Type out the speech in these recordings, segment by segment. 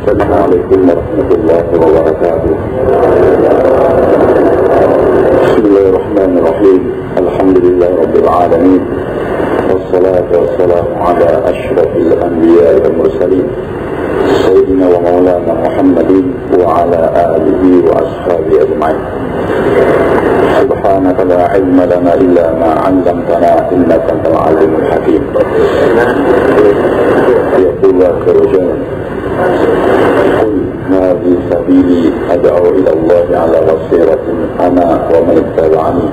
Assalamualaikum warahmatullahi wabarakatuh. Bismillahirrahmanirrahim. Alhamdulillahirabbil alamin. Wassalatu wassalamu ala asyrafil anbiya'i wal mursalin. Sayyidina wa maulana Muhammadin wa ala alihi wa ashabihi ajma'in. Subhanaka la ilma lana illa ma 'allamtana innaka antal alimul hakim. Yaqulu al-Qur'an قل هذه سبيلي أدعو إلى الله على بصيرة أنا ومن اتبعني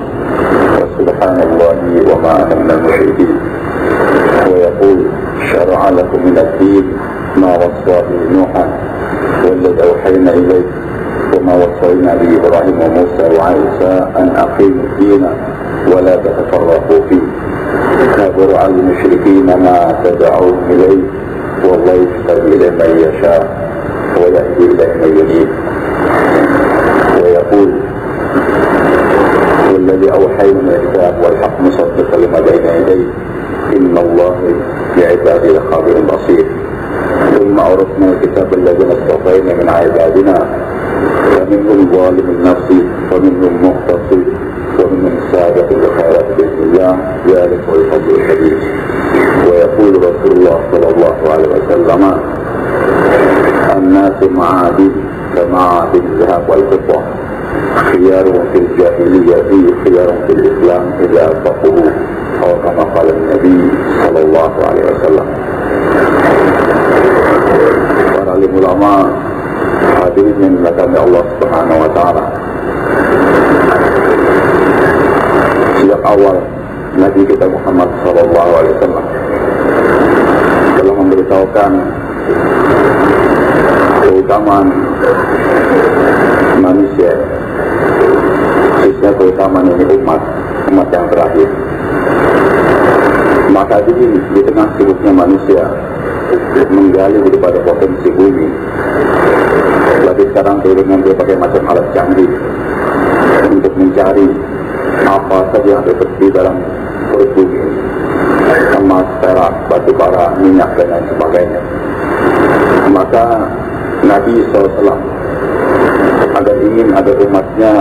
وسبحان الله وما أنا من المشركين. ويقول شرع لكم من الدين ما وصى به نوحا والذي أوحينا إليك وما وصينا به إبراهيم وموسى وعيسى أن أقيموا الدين ولا تتفرقوا فيه كبر على المشركين ما تدعون إليه والله يهتدي إلى من يشاء ويهدي إلى من ينيب. ويقول والذي أوحينا الكتاب والحق مصدقا لما بين يديه إن الله بعباده لخبير بصير. ثم أورثنا الكتاب الذين اصطفينا من عبادنا فمنهم ظالم لنفسه ومنهم مقتصد ومنهم سابق بالخيرات بإذن الله ذلك هو الفضل الكبير. ويقول رسول الله صلى الله عليه وسلم الناس معادن كمعادن الذهب والفضة خيارهم في الجاهلية خيارهم في الإسلام إذا فقهوا أو كما قال النبي صلى الله عليه وسلم. Para alim ulama hadirin yang dimuliakan Allah Subhanahu wa taala. Sejak awal Nabi kita Muhammad sallallahu alaihi wasallam telah memberitahukan keutamaan manusia, khususnya keutamaan ini umat yang terakhir. Maka di tengah sibuknya manusia menggali daripada potensi bumi, lagi sekarang dengan berbagai macam alat canggih untuk mencari apa saja yang ada di dalam perut bumi, emas, perak, batu bara, minyak dan lain sebagainya. Maka Nabi SAW agar ingin ada umatnya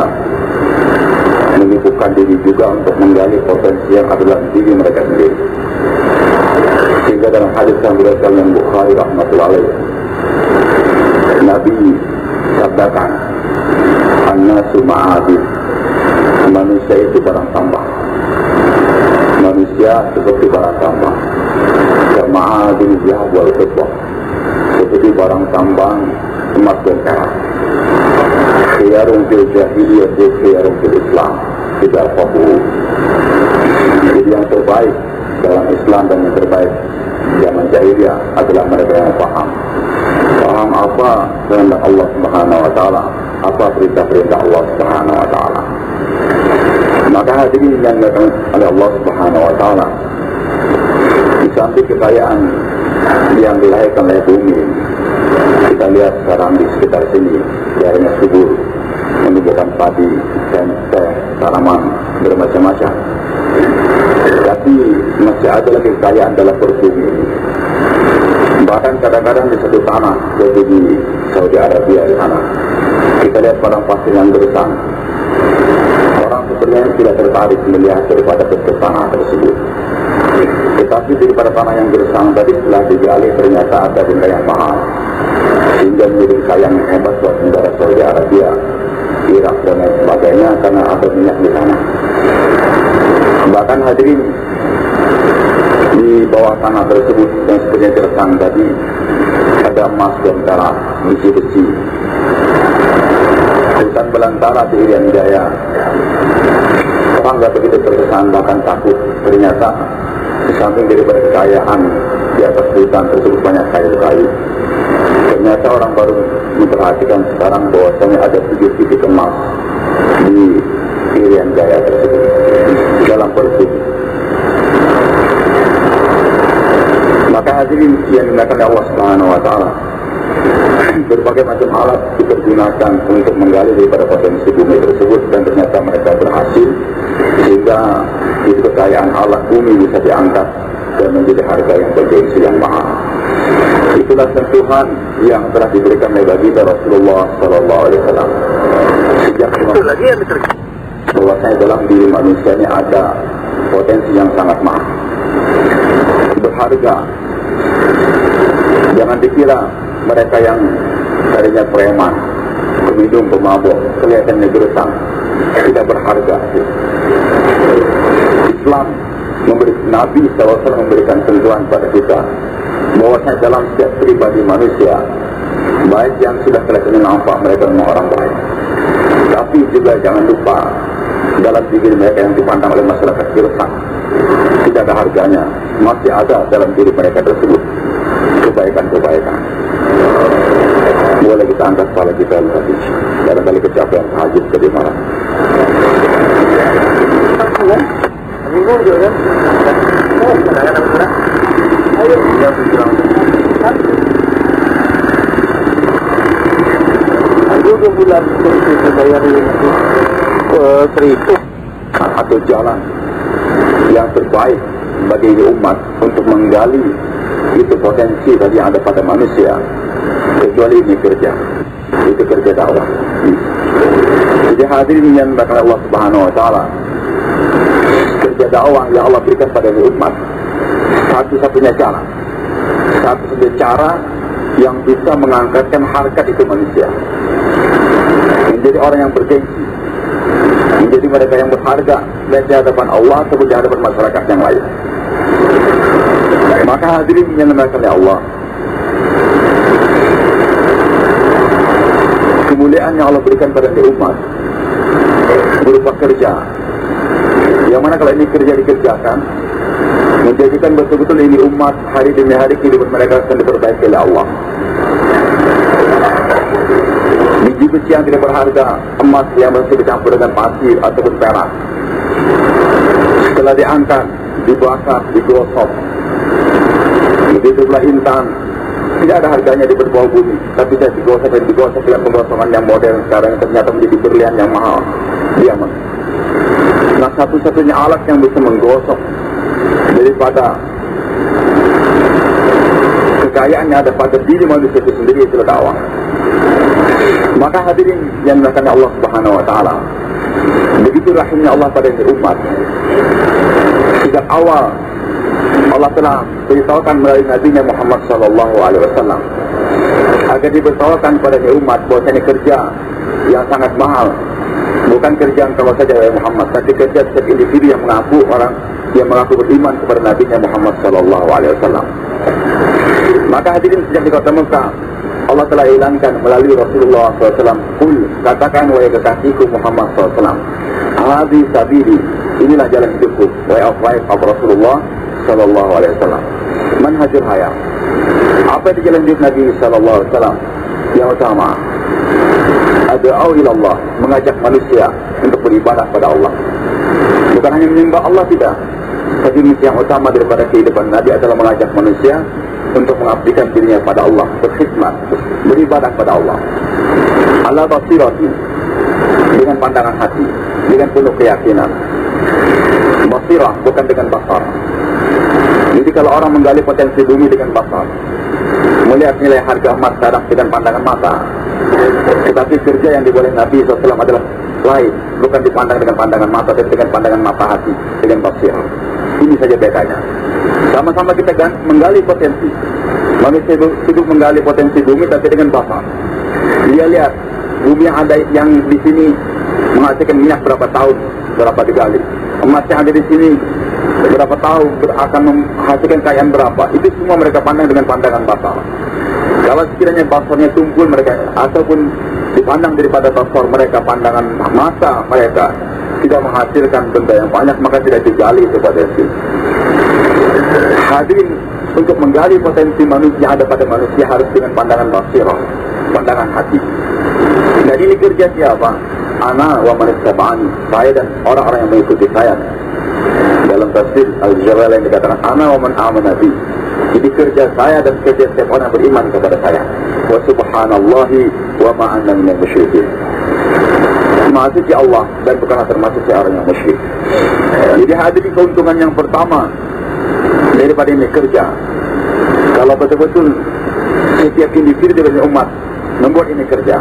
menyibukkan diri juga untuk menggali potensi yang ada dalam diri mereka sendiri. Sehingga dalam hadis yang diriwayatkan oleh Bukhari rahmatullahi alaih, Nabi sabdakan, "An-nasu ma'adin." Manusia itu barang tambang. Manusia seperti barang tambang. Ma'adin zahab wal fiddah, seperti barang tambang emas dan perak. Khiyarun fil jahiliyah wa khiyarun fil Islam tidak faham. Jadi yang terbaik dalam Islam dan yang terbaik zaman jahiliyah adalah mereka yang paham apa kehendak Allah Subhanahu wa taala, apa perintah-perintah Allah Subhanahu wa taala. Maka hadirin yang dimuliakan oleh Allah Subhanahu wa taala, di samping kekayaan yang dilahirkan oleh bumi, kita lihat sekarang di sekitar sini daerahnya subur, menumbuhkan padi, teh, tanaman bermacam-macam. Tapi masih ada lagi kekayaan dalam perut bumi. Bahkan kadang-kadang di satu tanah, yaitu di Saudi Arabia di sana, kita lihat padang pasir yang gersang. Orang sebenarnya tidak tertarik melihat daripada bentuk tanah tersebut. Tetapi daripada tanah yang gersang tadi setelah digali ternyata ada benda yang mahal, sehingga menjadi kekayaan yang hebat buat negara Saudi Arabia, Irak dan lain sebagainya karena ada minyak di sana. Bahkan hadirin, di bawah tanah tersebut yang sebenarnya gersang tadi ada emas dan perak, besi-besi. Hutan belantara di Irian Jaya, orang tidak begitu terkesan bahkan takut. Ternyata di samping daripada kekayaan di atas hutan tersebut banyak kayu-kayu. Ternyata orang baru memperhatikan sekarang bahwasanya ada 7 titik emas di Irian Jaya tersebut dalam perut. Maka hadirin yang dimuliakan Allah Subhanahu wa taala, berbagai macam alat dipergunakan untuk menggali daripada potensi bumi tersebut dan ternyata mereka berhasil sehingga itu kekayaan alat bumi bisa diangkat dan menjadi harga yang bergengsi yang mahal. Itulah sentuhan yang telah diberikan oleh baginda Rasulullah Sallallahu Alaihi Wasallam. Sejak bahwasanya dalam diri manusia ini ada potensi yang sangat mahal, berharga. Jangan dikira mereka yang tadinya preman, peminum, pemabuk, kelihatannya gersang, tidak berharga. Islam Nabi SAW memberikan sentuhan pada kita bahwasanya dalam setiap pribadi manusia, baik yang sudah kelihatan nampak mereka memang orang baik, tapi juga jangan lupa dalam diri mereka yang dipandang oleh masyarakat gersang, tidak ada harganya, masih ada dalam diri mereka tersebut kebaikan-kebaikan. Boleh kita angkat kepala kita tadi, barangkali kecapean tahajud tadi malam. Ayo bulan itu bayar 1.000 atau jalan yang terbaik bagi umat untuk menggali itu potensi tadi yang ada pada manusia, kecuali ini itu kerja dakwah. Jadi hadirin yang bakal Allah Subhanahu Wa Taala, kerja dakwah yang Allah berikan pada umat, satu-satunya cara yang bisa mengangkatkan harkat itu manusia menjadi orang yang bergengsi, menjadi mereka yang berharga baik di hadapan Allah ataupun di hadapan masyarakat yang lain. Maka hadirin yang dimuliakan oleh Allah, kemuliaan yang Allah berikan pada umat berupa kerja, yang mana kalau ini kerja dikerjakan menjadikan betul-betul ini umat hari demi hari kehidupan mereka akan diperbaiki oleh Allah. Biji-biji yang tidak berharga, emas yang masih dicampur dengan pasir ataupun perak, setelah diangkat, dibakar, digosok, begitu pula intan, tidak ada harganya di bawah bumi, tapi tidak digosok dengan penggosongan yang modern sekarang ternyata menjadi berlian yang mahal, diamond. Nah, satu-satunya alat yang bisa menggosok daripada kekayaan yang ada pada diri manusia itu sendiri, itulah dakwah. Maka hadirin yang dimuliakan Allah Subhanahu Wa Taala, begitu rahimnya Allah pada umat. Sejak awal Allah telah beritahukan melalui Nabi Muhammad Sallallahu Alaihi Wasallam agar diberitahukan pada umat bahwa ini kerja yang sangat mahal, bukan kerja yang kalau saja oleh Muhammad, tapi kerja setiap individu yang mengaku beriman kepada Nabi Muhammad Sallallahu Alaihi Wasallam. Maka hadirin sejak di kota Mekah, Allah telah elankan melalui Rasulullah SAW, "Qul, katakan wahai kekasihku Muhammad SAW, hadhi sabili, inilah jalan hidupku, way of life of Rasulullah Sallallahu Alaihi Wasallam, manhajul hayat." Apa itu jalan hidup Nabi Sallallahu Alaihi Wasallam? Yang utama, ad'u ilallah, mengajak manusia untuk beribadah pada Allah. Bukan hanya menyembah Allah, tidak, tapi misi yang utama daripada kehidupan Nabi adalah mengajak manusia untuk mengabdikan dirinya pada Allah, berkhidmat, beribadah pada Allah. Ala basirati, dengan pandangan hati, dengan penuh keyakinan. Basirah bukan dengan basar. Jadi kalau orang menggali potensi bumi dengan basar, melihat nilai harga emas sekarang dengan pandangan mata, tetapi kerja yang diboleh Nabi SAW adalah lain, bukan dipandang dengan pandangan mata, tapi dengan pandangan mata hati, dengan basirah. Ini saja bedanya. Sama-sama kita menggali potensi. Manusia sibuk menggali potensi bumi, tapi dengan basar. Dia lihat bumi yang ada yang di sini menghasilkan minyak berapa tahun, berapa digali. Emas yang ada di sini berapa tahun akan menghasilkan kekayaan berapa. Itu semua mereka pandang dengan pandangan basar. Kalau sekiranya basarnya tumpul mereka, ataupun dipandang daripada basar mereka, pandangan mata mereka tidak menghasilkan benda yang banyak, maka tidak digali itu potensi. Hadirin, untuk menggali potensi manusia ada pada manusia harus dengan pandangan basirah, pandangan hati. Dan ini kerja siapa? Ana wa man ittaba'ani, saya dan orang-orang yang mengikuti saya. Dalam tafsir Al-Jalalain yang dikatakan ana wa man amana bi. Jadi kerja saya dan kerja setiap orang yang beriman kepada saya. Wa subhanallahi wa ma anna minal musyrikin. Termasuk si Allah dan bukanlah termasuk si orang yang musyrik. Jadi hadirin, keuntungan yang pertama daripada ini kerja, kalau betul-betul setiap individu dari umat membuat ini kerja,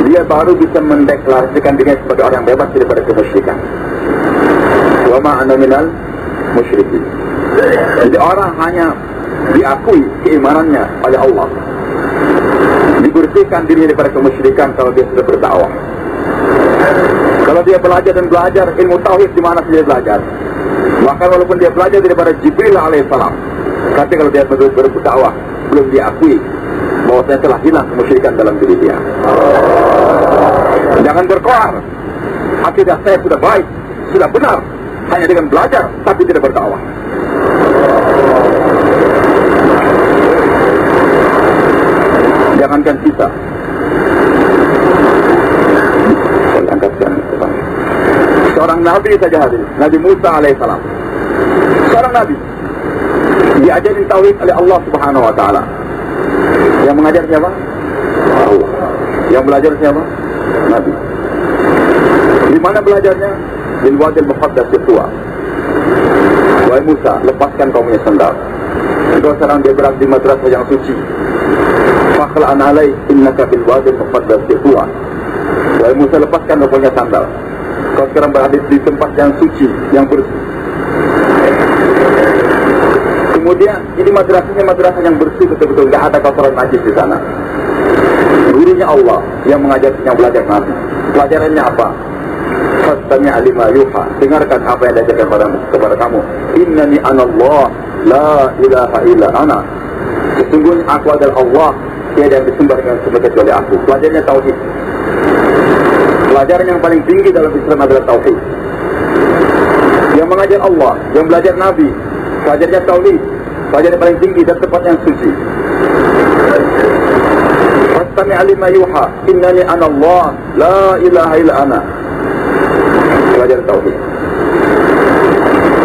dia baru bisa mendeklarasikan dirinya sebagai orang bebas daripada kemusyrikan. Wa ma ana minal musyrikin. Jadi orang hanya diakui keimanannya oleh Allah, dibersihkan dirinya daripada kemusyrikan kalau dia sudah berdakwah. Kalau dia belajar dan belajar ilmu tauhid di mana dia belajar, bahkan walaupun dia belajar daripada Jibril alaihissalam, tapi kalau dia berdakwah belum diakui bahwa saya telah hilang kemusyrikan dalam diri dia. Jangan berkoar, akidah saya sudah baik, sudah benar, hanya dengan belajar tapi tidak berdakwah. Jangankan kita. Saya angkatkan seorang nabi saja hadir, Nabi Musa alaihissalam. Seorang nabi diajarin tauhid oleh Allah Subhanahu wa taala. Yang mengajar siapa? Allah. Yang belajar siapa? Nabi. Di mana belajarnya? Di Wadil Muqaddas Tuwa. Wahai Musa, lepaskan kau punya sandal. Engkau sekarang dia berada di madrasah yang suci. Fakhla'an alaih innaka bil Wadil Muqaddas Tuwa. Wahai Musa, lepaskan kau punya sandal. Kau sekarang berada di tempat yang suci, yang bersih. Kemudian ini madrasahnya madrasah yang bersih betul-betul, tidak ada kotoran najis di sana. Gurunya Allah yang mengajar, yang belajar Nabi. Pelajarannya apa? Fastami' lima yuha. Dengarkan apa yang diajarkan kepada kamu. Innani anallah la ilaha illa ana. Sesungguhnya aku adalah Allah, tiada yang disembah dengan sembah kecuali aku. Pelajarannya tauhid. Pelajaran yang paling tinggi dalam Islam adalah tauhid. Yang mengajar Allah, yang belajar Nabi, pelajarnya tauhid. Pelajaran yang paling tinggi dan tempat yang suci. Fastami' lima yuha. Innani anallah la ilaha illa ana. Belajar tauhid.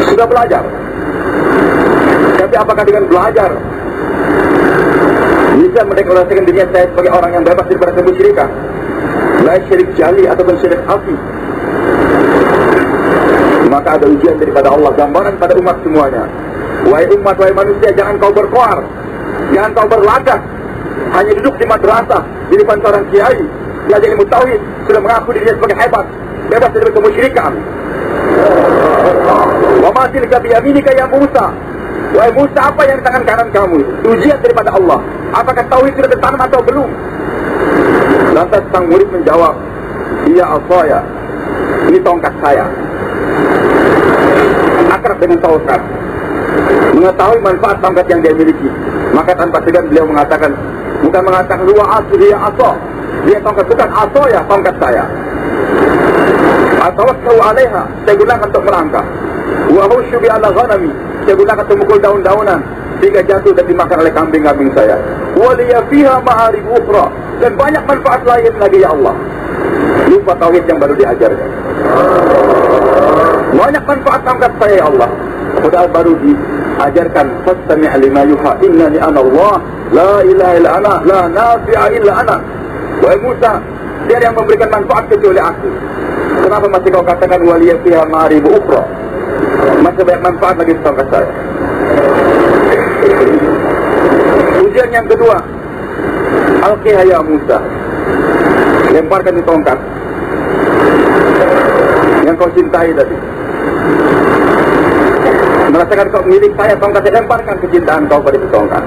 Sudah belajar. Tapi apakah dengan belajar bisa mendeklarasikan dirinya saya sebagai orang yang bebas daripada kemusyrikan? Baik syirik jali ataupun syirik khafi. Maka ada ujian daripada Allah, gambaran pada umat semuanya. Wahai umat, wahai manusia, jangan kau berkoar, jangan kau berlagak, hanya duduk di madrasah di depan seorang kiai, belajar ilmu tauhid, sudah mengaku dirinya sebagai hebat, bebas dari kemusyrikan. Wa ma tilka bi yaminika ya Musa. Wahai Musa, apa yang di tangan kanan kamu? Ujian daripada Allah. Apakah tauhid sudah tertanam atau belum? Lantas sang murid menjawab, iya asaya, ini tongkat saya. Akrab dengan tauhid, mengetahui manfaat tongkat yang dia miliki. Maka tanpa segan beliau mengatakan, bukan mengatakan huwa asu, dia aso, dia tongkat, bukan aso ya tongkat saya. Atawakkau alaiha, saya gunakan untuk melangkah. Wa husyu bi ala ghanami, saya gunakan untuk memukul daun-daunan sehingga jatuh dan dimakan oleh kambing-kambing saya. Wa liya fiha ma'arib ukhra, dan banyak manfaat lain lagi ya Allah. Lupa tauhid yang baru diajarkan. Banyak manfaat tongkat saya ya Allah. Padahal baru diajarkan fastami' lima yuha innani ana Allah la ilaha illa ana la nafi'a illa ana. Wahai Musa, tiada yang memberikan manfaat kecuali aku. Kenapa masih kau katakan waliya fiha ma'arib ukhra? Masih banyak manfaat lagi tongkat saya. Ujian yang kedua, alqiha ya Musa, lemparkan di tongkat yang kau cintai tadi. Merasakan kau milik saya, tongkat saya, lemparkan kecintaan kau pada tongkat.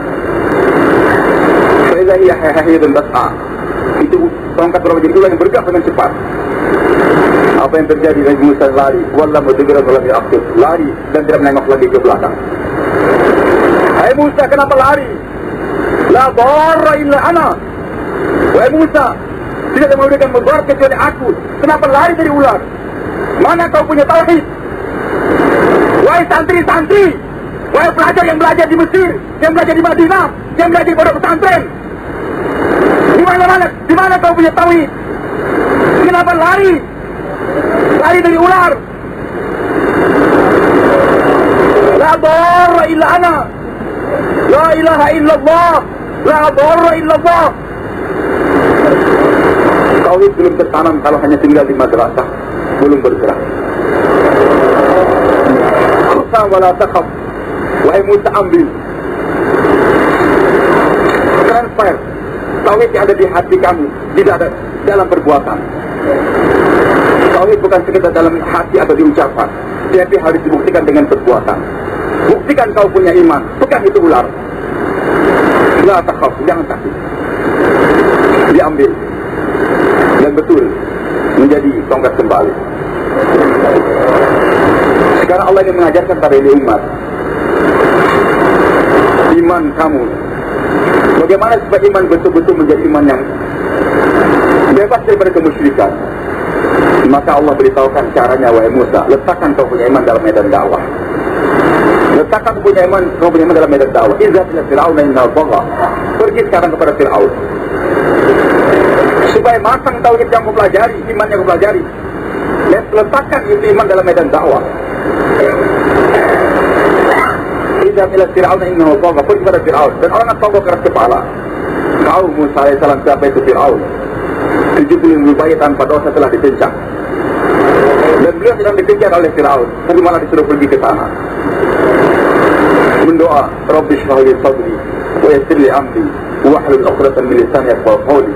Faiza hiya hahidun tas'a, itu tongkat berubah jadi ular yang bergerak dengan cepat. Apa yang terjadi? Nabi Musa lari, wallah mudbiran walam ya'qib, lari dan tidak menengok lagi ke belakang. Hai Musa, kenapa lari? La dharra illa ana. Wahai Musa, tidak ada memberikan mudarat kecuali aku. Kenapa lari dari ular? Mana kau punya tauhid? Wahai santri-santri, wahai pelajar yang belajar di Mesir, yang belajar di Madinah, yang belajar di pondok pesantren, di mana kau punya tauhid? Kenapa lari? Lari dari ular. La dharra illa ana. La ilaha illallah. La dharra illallah. Tauhid belum tertanam kalau hanya tinggal di madrasah, belum bergerak. Khusa wa la takhaf. Wahai Musa, ambil Rafael, tauhid yang ada di hati kamu tidak ada dalam perbuatan. Tauhid bukan sekedar dalam hati atau di ucapan, tapi harus dibuktikan dengan perbuatan. Buktikan kau punya iman, pegang itu ular. La takhaf, jangan takut. Diambil dan betul menjadi tongkat kembali. Sekarang Allah ingin mengajarkan pada ini umat, iman kamu, bagaimana supaya iman betul-betul menjadi iman yang bebas daripada kemusyrikan. Maka Allah beritahukan caranya, wahai Musa, letakkan kau punya iman dalam medan dakwah. Letakkan kau punya iman dalam medan dakwah. Izah ila Fir'aun innahu tagha. Pergi sekarang kepada Fir'aun, supaya matang tauhid yang kau pelajari, iman yang kau pelajari. Letakkan itu iman dalam medan dakwah. Izah ila Fir'aun innahu tagha. Pergi kepada Fir'aun. Dan orang yang tagha keras kepala. Kau Musa alaihissalam, siapa itu Fir'aun? 70 bayi tanpa dosa telah ditencang. Dan beliau sedang dikejar oleh Fir'aun, tapi malah disuruh pergi ke sana. Mendoa, Rabbi shrah li sadri wa yassir li amri wahlul 'uqdatam min lisani yafqahu qawli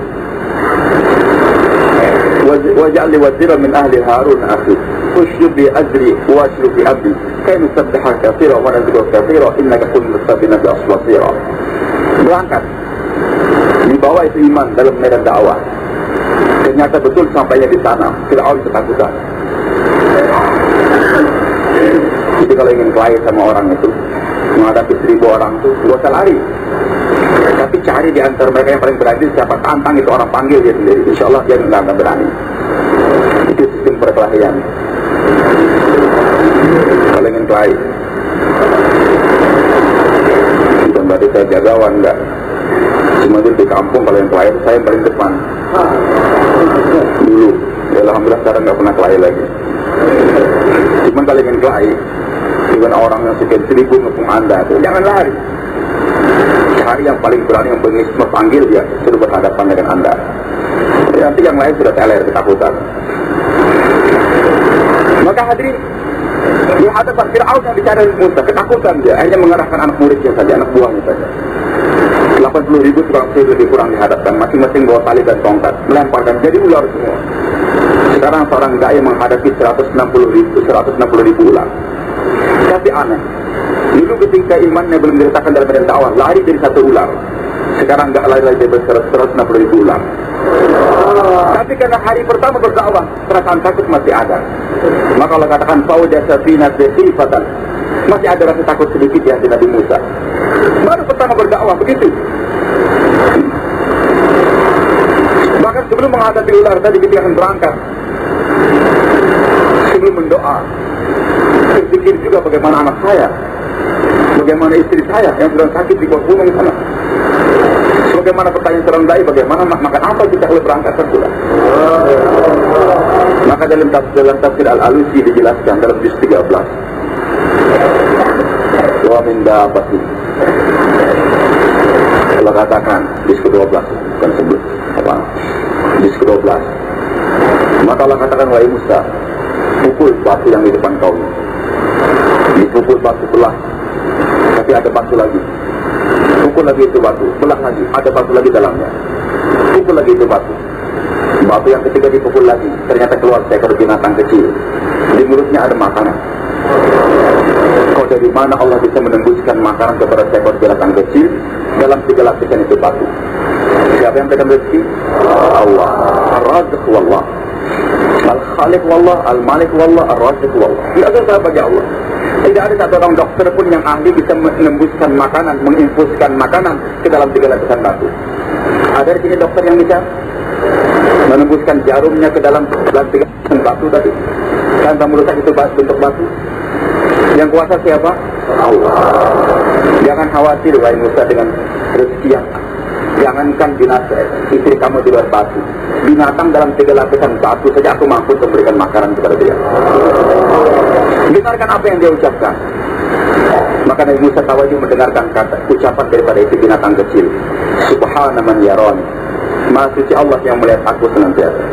waj'al li waziran min ahli Harun akhi ushdud bi azri wa ashrif bi amri kay nusabbihaka katsiran wa nadhkuruka katsiran innaka kunta bina basira. Berangkat, dibawa itu iman dalam medan dakwah. Ternyata betul sampainya di sana, Fir'aun ketakutan. Jadi kalau ingin kelahi sama orang itu, menghadapi 1000 orang itu, gak usah lari. Tapi cari di antara mereka yang paling berani, siapa tantang itu orang panggil dia sendiri. Insya Allah dia nggak akan berani. Itu sistem perkelahian. Kalau ingin kelahi, bukan berarti saya jagawan, enggak. Cuma di kampung kalau yang kelahi, saya yang paling depan. Dulu, ya alhamdulillah sekarang nggak pernah kelahi lagi. Cuman kalau ingin kelahi dengan orang yang sekian 1000 ngepung anda tuh, jangan lari. Cari yang paling berani, yang paling panggil dia sudah berhadapan dengan anda. Ya, nanti yang lain sudah teler ketakutan. Maka hadirin, di hadapan Fir'aun yang bicara Musa, ketakutan dia, hanya mengerahkan anak muridnya saja, anak buahnya saja. 80.000 tukang sihir lebih kurang dihadapkan, masing-masing bawa tali dan tongkat, melemparkan jadi ular semua. Sekarang seorang dai menghadapi 160.000 ular. Tapi aneh, dulu ketika imannya belum diletakkan dalam medan dakwah, lari dari satu ular. Sekarang nggak lari dari 160.000 ular. Tapi karena hari pertama berdakwah, perasaan takut masih ada. Maka Allah katakan fawjasa fina sifatan, masih ada rasa takut sedikit di hati Nabi Musa. Baru pertama berdakwah begitu. Bahkan sebelum menghadapi ular tadi ketika akan berangkat, sebelum mendoa, berpikir juga bagaimana anak saya, bagaimana istri saya yang sedang sakit di bawah gunung sana. Bagaimana pertanyaan seorang dai, bagaimana makan apa kita kalau berangkat kan sudah. Maka dalam tafsir Al-Alusi dijelaskan dalam juz 13. Wa min dabbatin. Allah katakan juz 12, bukan sebelum apa? Juz 12. Maka Allah katakan, wahai Musa, pukul batu yang di depan kau. Dipukul batu belah, tapi ada batu lagi. Pukul lagi itu batu, belah lagi, ada batu lagi dalamnya. Pukul lagi itu batu. Batu yang ketiga dipukul lagi, ternyata keluar seekor binatang kecil. Di mulutnya ada makanan. Kau dari mana Allah bisa menembuskan makanan kepada seekor binatang kecil dalam 3 lapisan itu batu? Siapa yang berikan rezeki? Allah. Ar-Raziq wallah, Al-Khaliq wallah, Al-Malik wallah, Ar-Raziq wallah. Tidak ada bagi Allah. Tidak ada satu orang dokter pun yang ahli bisa menembuskan makanan, menginfuskan makanan ke dalam 3 lapisan batu. Ada di sini dokter yang bisa menembuskan jarumnya ke dalam 3 lapisan batu tadi, tanpa merusak itu bentuk batu. Yang kuasa siapa? Allah. Jangan khawatir wahai Musa dengan rezeki yang, jangankan binatang, istri kamu di luar batu, binatang dalam 3 lapisan batu saja aku mampu memberikan makanan kepada dia. Dengarkan apa yang dia ucapkan. Maka Nabi Musa tawajud mendengarkan kata ucapan daripada itu binatang kecil. Subhana man yarani, Maha suci Allah yang melihat aku senantiasa.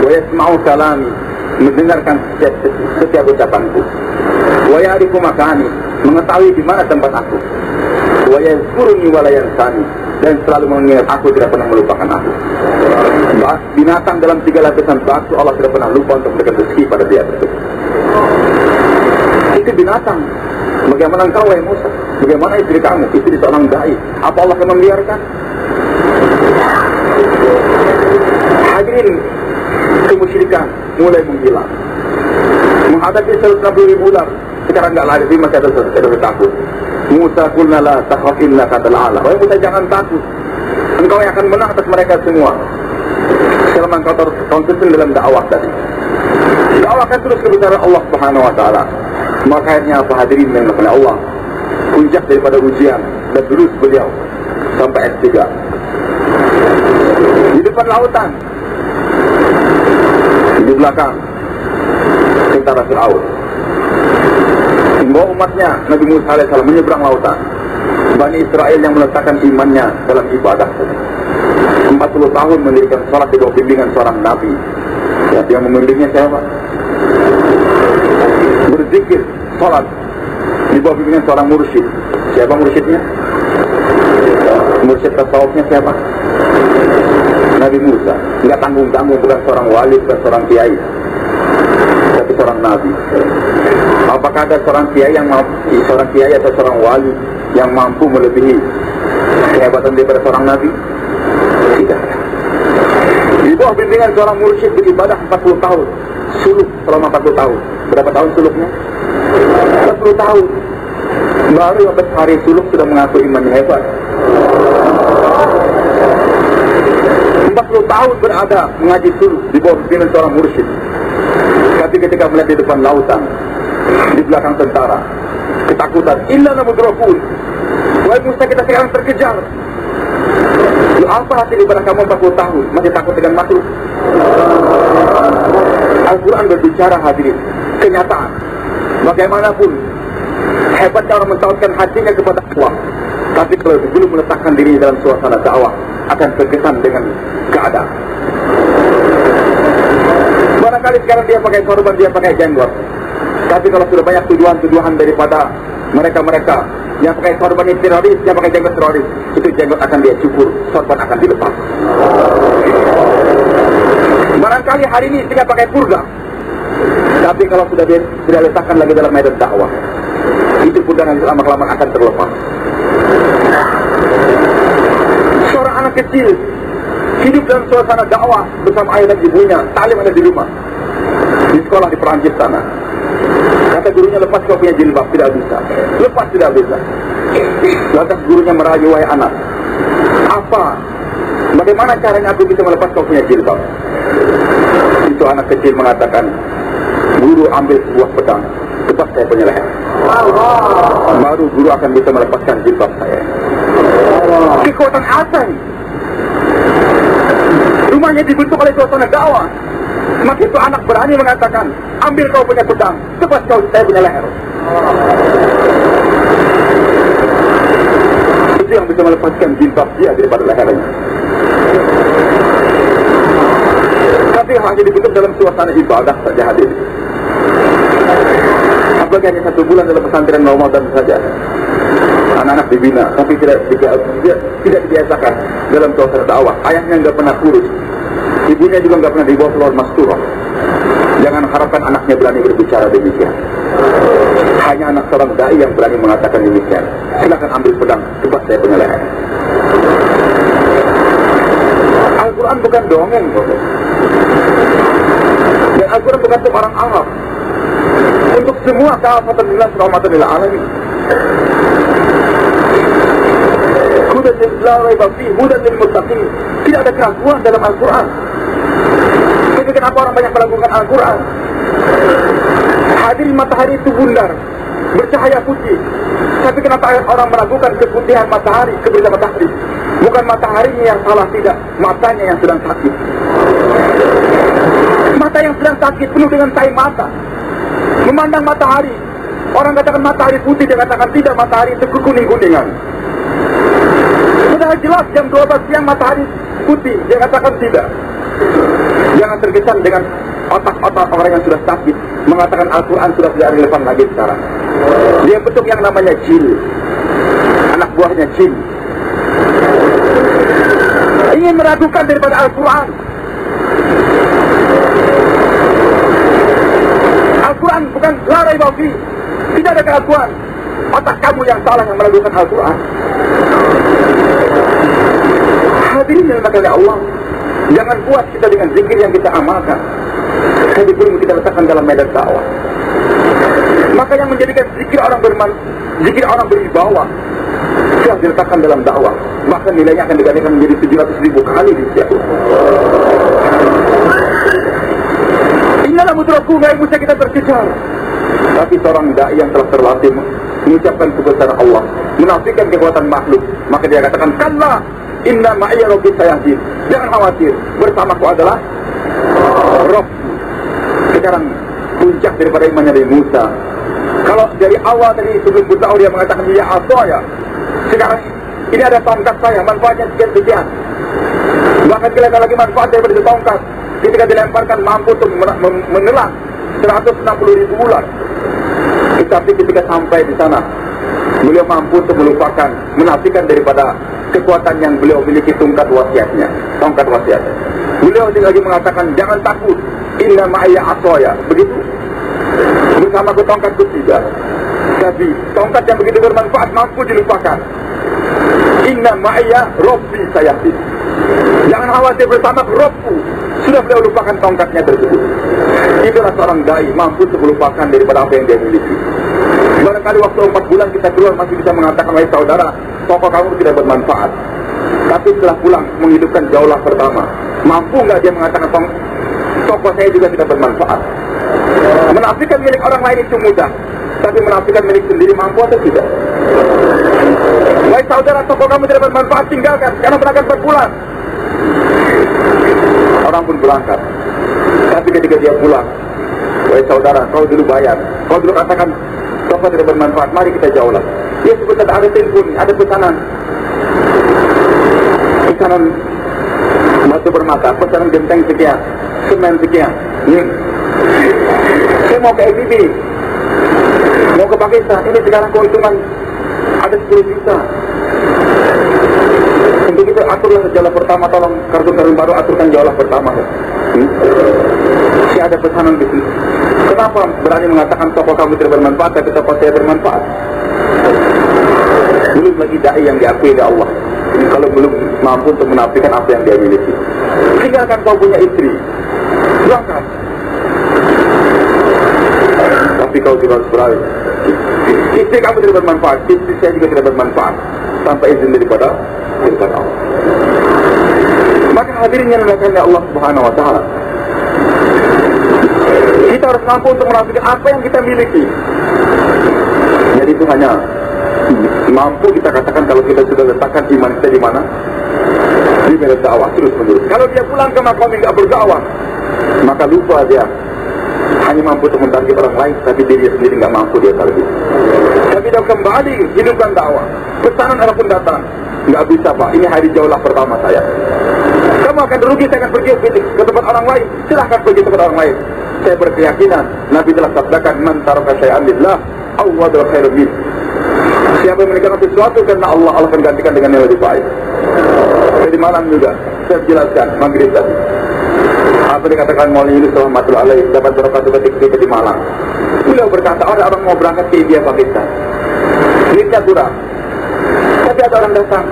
Wa yasma'u kalami, mendengarkan setiap ucapanku. Wa ya'rifu makani, mengetahui di mana tempat aku. Wa yazkuruni wa la yansani, dan selalu mengingat aku, tidak pernah melupakan aku. Binatang dalam 3 lapisan batu, Allah tidak pernah lupa untuk memberikan rezeki pada dia tersebut. Itu binatang. Bagaimana engkau, wahai Musa? Bagaimana istri kamu? Istri seorang dai. Apa Allah akan membiarkan? Hadirin, kemusyrikan mulai menghilang. Menghadapi 160.000 ular, sekarang enggak lagi, masih ada takut. Musa qulna la takhaf innaka ta'ala. Wahai Musa, jangan takut. Engkau yang akan menang atas mereka semua. Selama engkau konsisten dalam dakwah tadi. Dakwahkan terus kebesaran Allah Subhanahu wa taala. Makanya apa, hadirin yang oleh Allah, puncak daripada ujian dan lulus beliau sampai S3 di depan lautan, di belakang tentara Fir'aun. Membawa umatnya Nabi Musa AS menyeberang lautan. Bani Israel yang meletakkan imannya dalam ibadah 40 tahun mendirikan sholat di bawah bimbingan seorang Nabi. Yang membimbingnya siapa? Berzikir, sholat di bawah bimbingan seorang mursyid. Siapa mursyidnya? Mursyid tasawufnya siapa? Nabi Musa. Enggak tanggung-tanggung, bukan seorang wali, bukan seorang kiai, tapi seorang nabi. Apakah ada seorang kiai atau seorang wali yang mampu melebihi kehebatan daripada seorang nabi? Tidak. Di bawah bimbingan seorang mursyid beribadah 40 tahun, suluk selama 40 tahun. Berapa tahun suluknya? 40 tahun. Baru 15 hari suluk sudah mengaku imannya hebat. 40 tahun berada mengaji suluk di bawah bimbingan seorang mursyid. Tapi ketika melihat di depan lautan, di belakang tentara, ketakutan. Inna namudrofun. Wahai Musa, kita sekarang terkejar. Apa hasil ibadah kamu 40 tahun? Masih takut dengan makhluk? Al-Quran berbicara, hadirin, kenyataan. Bagaimanapun hebatnya orang mentauhidkan hatinya kepada Allah, tapi kalau belum meletakkan dirinya dalam suasana dakwah, akan terkesan dengan keadaan. Barangkali sekarang dia pakai sorban, dia pakai jenggot. Tapi kalau sudah banyak tuduhan-tuduhan daripada mereka-mereka yang pakai sorban ini teroris, yang pakai jenggot teroris, itu jenggot akan dia cukur, sorban akan dilepas. Barangkali hari ini tidak pakai purga, tapi kalau sudah letakkan lagi dalam medan dakwah, itu purga nanti lama-kelamaan akan terlepas. Seorang anak kecil hidup dalam suasana dakwah bersama ayah dan ibunya, taklim ada di rumah, di sekolah di Perancis sana. Kata gurunya, lepas kau punya jilbab. Tidak bisa. Lepas tidak bisa. Lantas gurunya merayu, wahai anak, bagaimana caranya aku bisa melepas kau punya jilbab? Itu anak kecil mengatakan, guru ambil sebuah pedang, lepas saya punya leher. Baru guru akan bisa melepaskan jilbab saya. Kekuatan apa ini? Rumahnya dibentuk oleh suasana dakwah. Maka itu anak berani mengatakan, ambil kau punya pedang, lepas kau saya punya leher. Itu yang bisa melepaskan jilbab dia daripada lehernya. Tapi hanya dibentuk dalam suasana ibadah saja, hadir. Apalagi hanya 1 bulan dalam pesantren Ramadan saja, anak-anak dibina, tapi tidak dibiasakan dalam suasana dakwah. Ayahnya nggak pernah kurus, ibunya juga nggak pernah dibawa keluar masturah. Jangan harapkan anaknya berani berbicara demikian. Hanya anak seorang dai yang berani mengatakan demikian. Silakan ambil pedang, cepat saya punya leher. Al-Quran bukan dongeng, dan Al-Quran bukan untuk orang Arab. Untuk semua kaafatan lillah, rahmatan lil alamin. Hudan la raiba fihi, hudan lil muttaqin. Tidak ada keraguan dalam Al-Quran. Tapi kenapa orang banyak melakukan Al-Quran? Hadirin, matahari itu bundar, bercahaya putih. Tapi kenapa orang meragukan keputihan matahari, kebersihan matahari? Bukan mataharinya yang salah, tidak, matanya yang sedang sakit. Mata yang sedang sakit penuh dengan tai mata, memandang matahari. Orang katakan matahari putih, dia katakan tidak, matahari itu kekuning-kuningan. Sudah jelas jam 12 siang matahari putih, dia katakan tidak. Jangan terkesan dengan otak-otak orang yang sudah sakit mengatakan Al-Quran sudah tidak relevan lagi sekarang. Dia bentuk yang namanya jin, anak buahnya jin. ingin meragukan daripada Al-Quran. Al-Quran bukan larai bafi. Tidak ada keraguan. Otak kamu yang salah yang meragukan Al-Quran. Hadirin yang dimuliakan Allah, jangan puas kita dengan zikir yang kita amalkan, tapi belum kita letakkan dalam medan dakwah. Maka yang menjadikan zikir orang berwibawa sudah diletakkan dalam dakwah, bahkan nilainya akan digandakan menjadi 700.000 kali di setiap. Inilah mudraku, nggak bisa kita terkejar. Tapi seorang dai yang telah terlatih mengucapkan kebesaran Allah, menafikan kekuatan makhluk, maka dia katakan, kalla inna ma'iyya rabbi sayahdin. Jangan khawatir, bersamaku adalah Rabb. Sekarang puncak daripada imannya dari Musa. Kalau dari awal tadi sebelum bertahu dia mengatakan ya asaya, sekarang ini ada tongkat saya, manfaatnya sekian-sekian. Bahkan kelihatan lagi manfaat daripada tongkat. Ketika dilemparkan mampu untuk menelan 160.000 ular. Tetapi ketika sampai di sana, beliau mampu untuk melupakan, menafikan daripada kekuatan yang beliau miliki tongkat wasiatnya. Beliau lagi mengatakan jangan takut, inna ma'iyya asaya. Begitu. Bersama ke tongkatku tidak. Tapi tongkat yang begitu bermanfaat mampu dilupakan. Inna ma'iyya rabbi sayahdin. Jangan khawatir, bersama Rabbku. Sudah beliau lupakan tongkatnya tersebut. Itulah seorang dai mampu untuk melupakan daripada apa yang dia miliki. Barangkali waktu 4 bulan kita keluar masih bisa mengatakan, wahai saudara, tokoh kamu tidak bermanfaat. Tapi setelah pulang menghidupkan jaulah pertama, mampu nggak dia mengatakan tokoh saya juga tidak bermanfaat? Menafikan milik orang lain itu mudah, tapi menafikan milik sendiri mampu atau tidak? Wahai saudara, tokoh kamu tidak bermanfaat, tinggalkan, karena berangkat berpulang. Orang pun berangkat. Tapi ketika dia pulang, wahai saudara, kau dulu bayar, kau dulu katakan tokoh tidak bermanfaat, mari kita jauhlah. Dia sebut ada telepon, ada pesanan batu permata, pesanan genteng sekian, semen sekian. Saya mau ke ABB, mau ke Pakistan, ini sekarang keuntungan ada 10 juta. Untuk itu aturlah jaulah pertama, tolong kartu baru aturkan jaulah pertama. Si ada pesanan di sini. Kenapa berani mengatakan tokoh kamu tidak bermanfaat, tapi tokoh saya bermanfaat? Belum lagi dai yang diakui oleh Allah. Kalau belum mampu untuk menafikan apa yang dia miliki. Tinggalkan kau punya istri, berangkat. Tapi kau tidak harus beralih. Istri kamu tidak bermanfaat, istri saya juga tidak bermanfaat tanpa izin daripada Allah. Maka hadirin yang dimuliakan Allah Subhanahu wa taala, kita harus mampu untuk merasakan apa yang kita miliki. Jadi itu hanya mampu kita katakan kalau kita sudah letakkan iman kita di mana? Di medan dakwah terus menerus. Kalau dia pulang ke makom yang tidak berdakwah, maka lupa dia hanya mampu untuk mentarget orang lain, tapi diri sendiri nggak mampu dia target. Tapi dia kembali hidupkan dakwah. Pesanan apapun datang, nggak bisa Pak. Ini hari jaulah pertama saya. Kamu akan rugi, saya akan pergi ke tempat orang lain. Silahkan pergi ke tempat orang lain. Saya berkeyakinan Nabi telah sabdakan, man taraka syai'an lillah awwadul khairu min. Siapa yang meninggalkan sesuatu karena Allah, Allah akan gantikan dengan yang lebih baik. Jadi malam juga saya jelaskan maghrib tadi. Apa dikatakan Maulana Yunus rahmatullahi alaih dapat berkat ketika di Malang. Beliau berkata orang mau berangkat ke India Pakistan, duitnya kurang, tapi ada orang datang,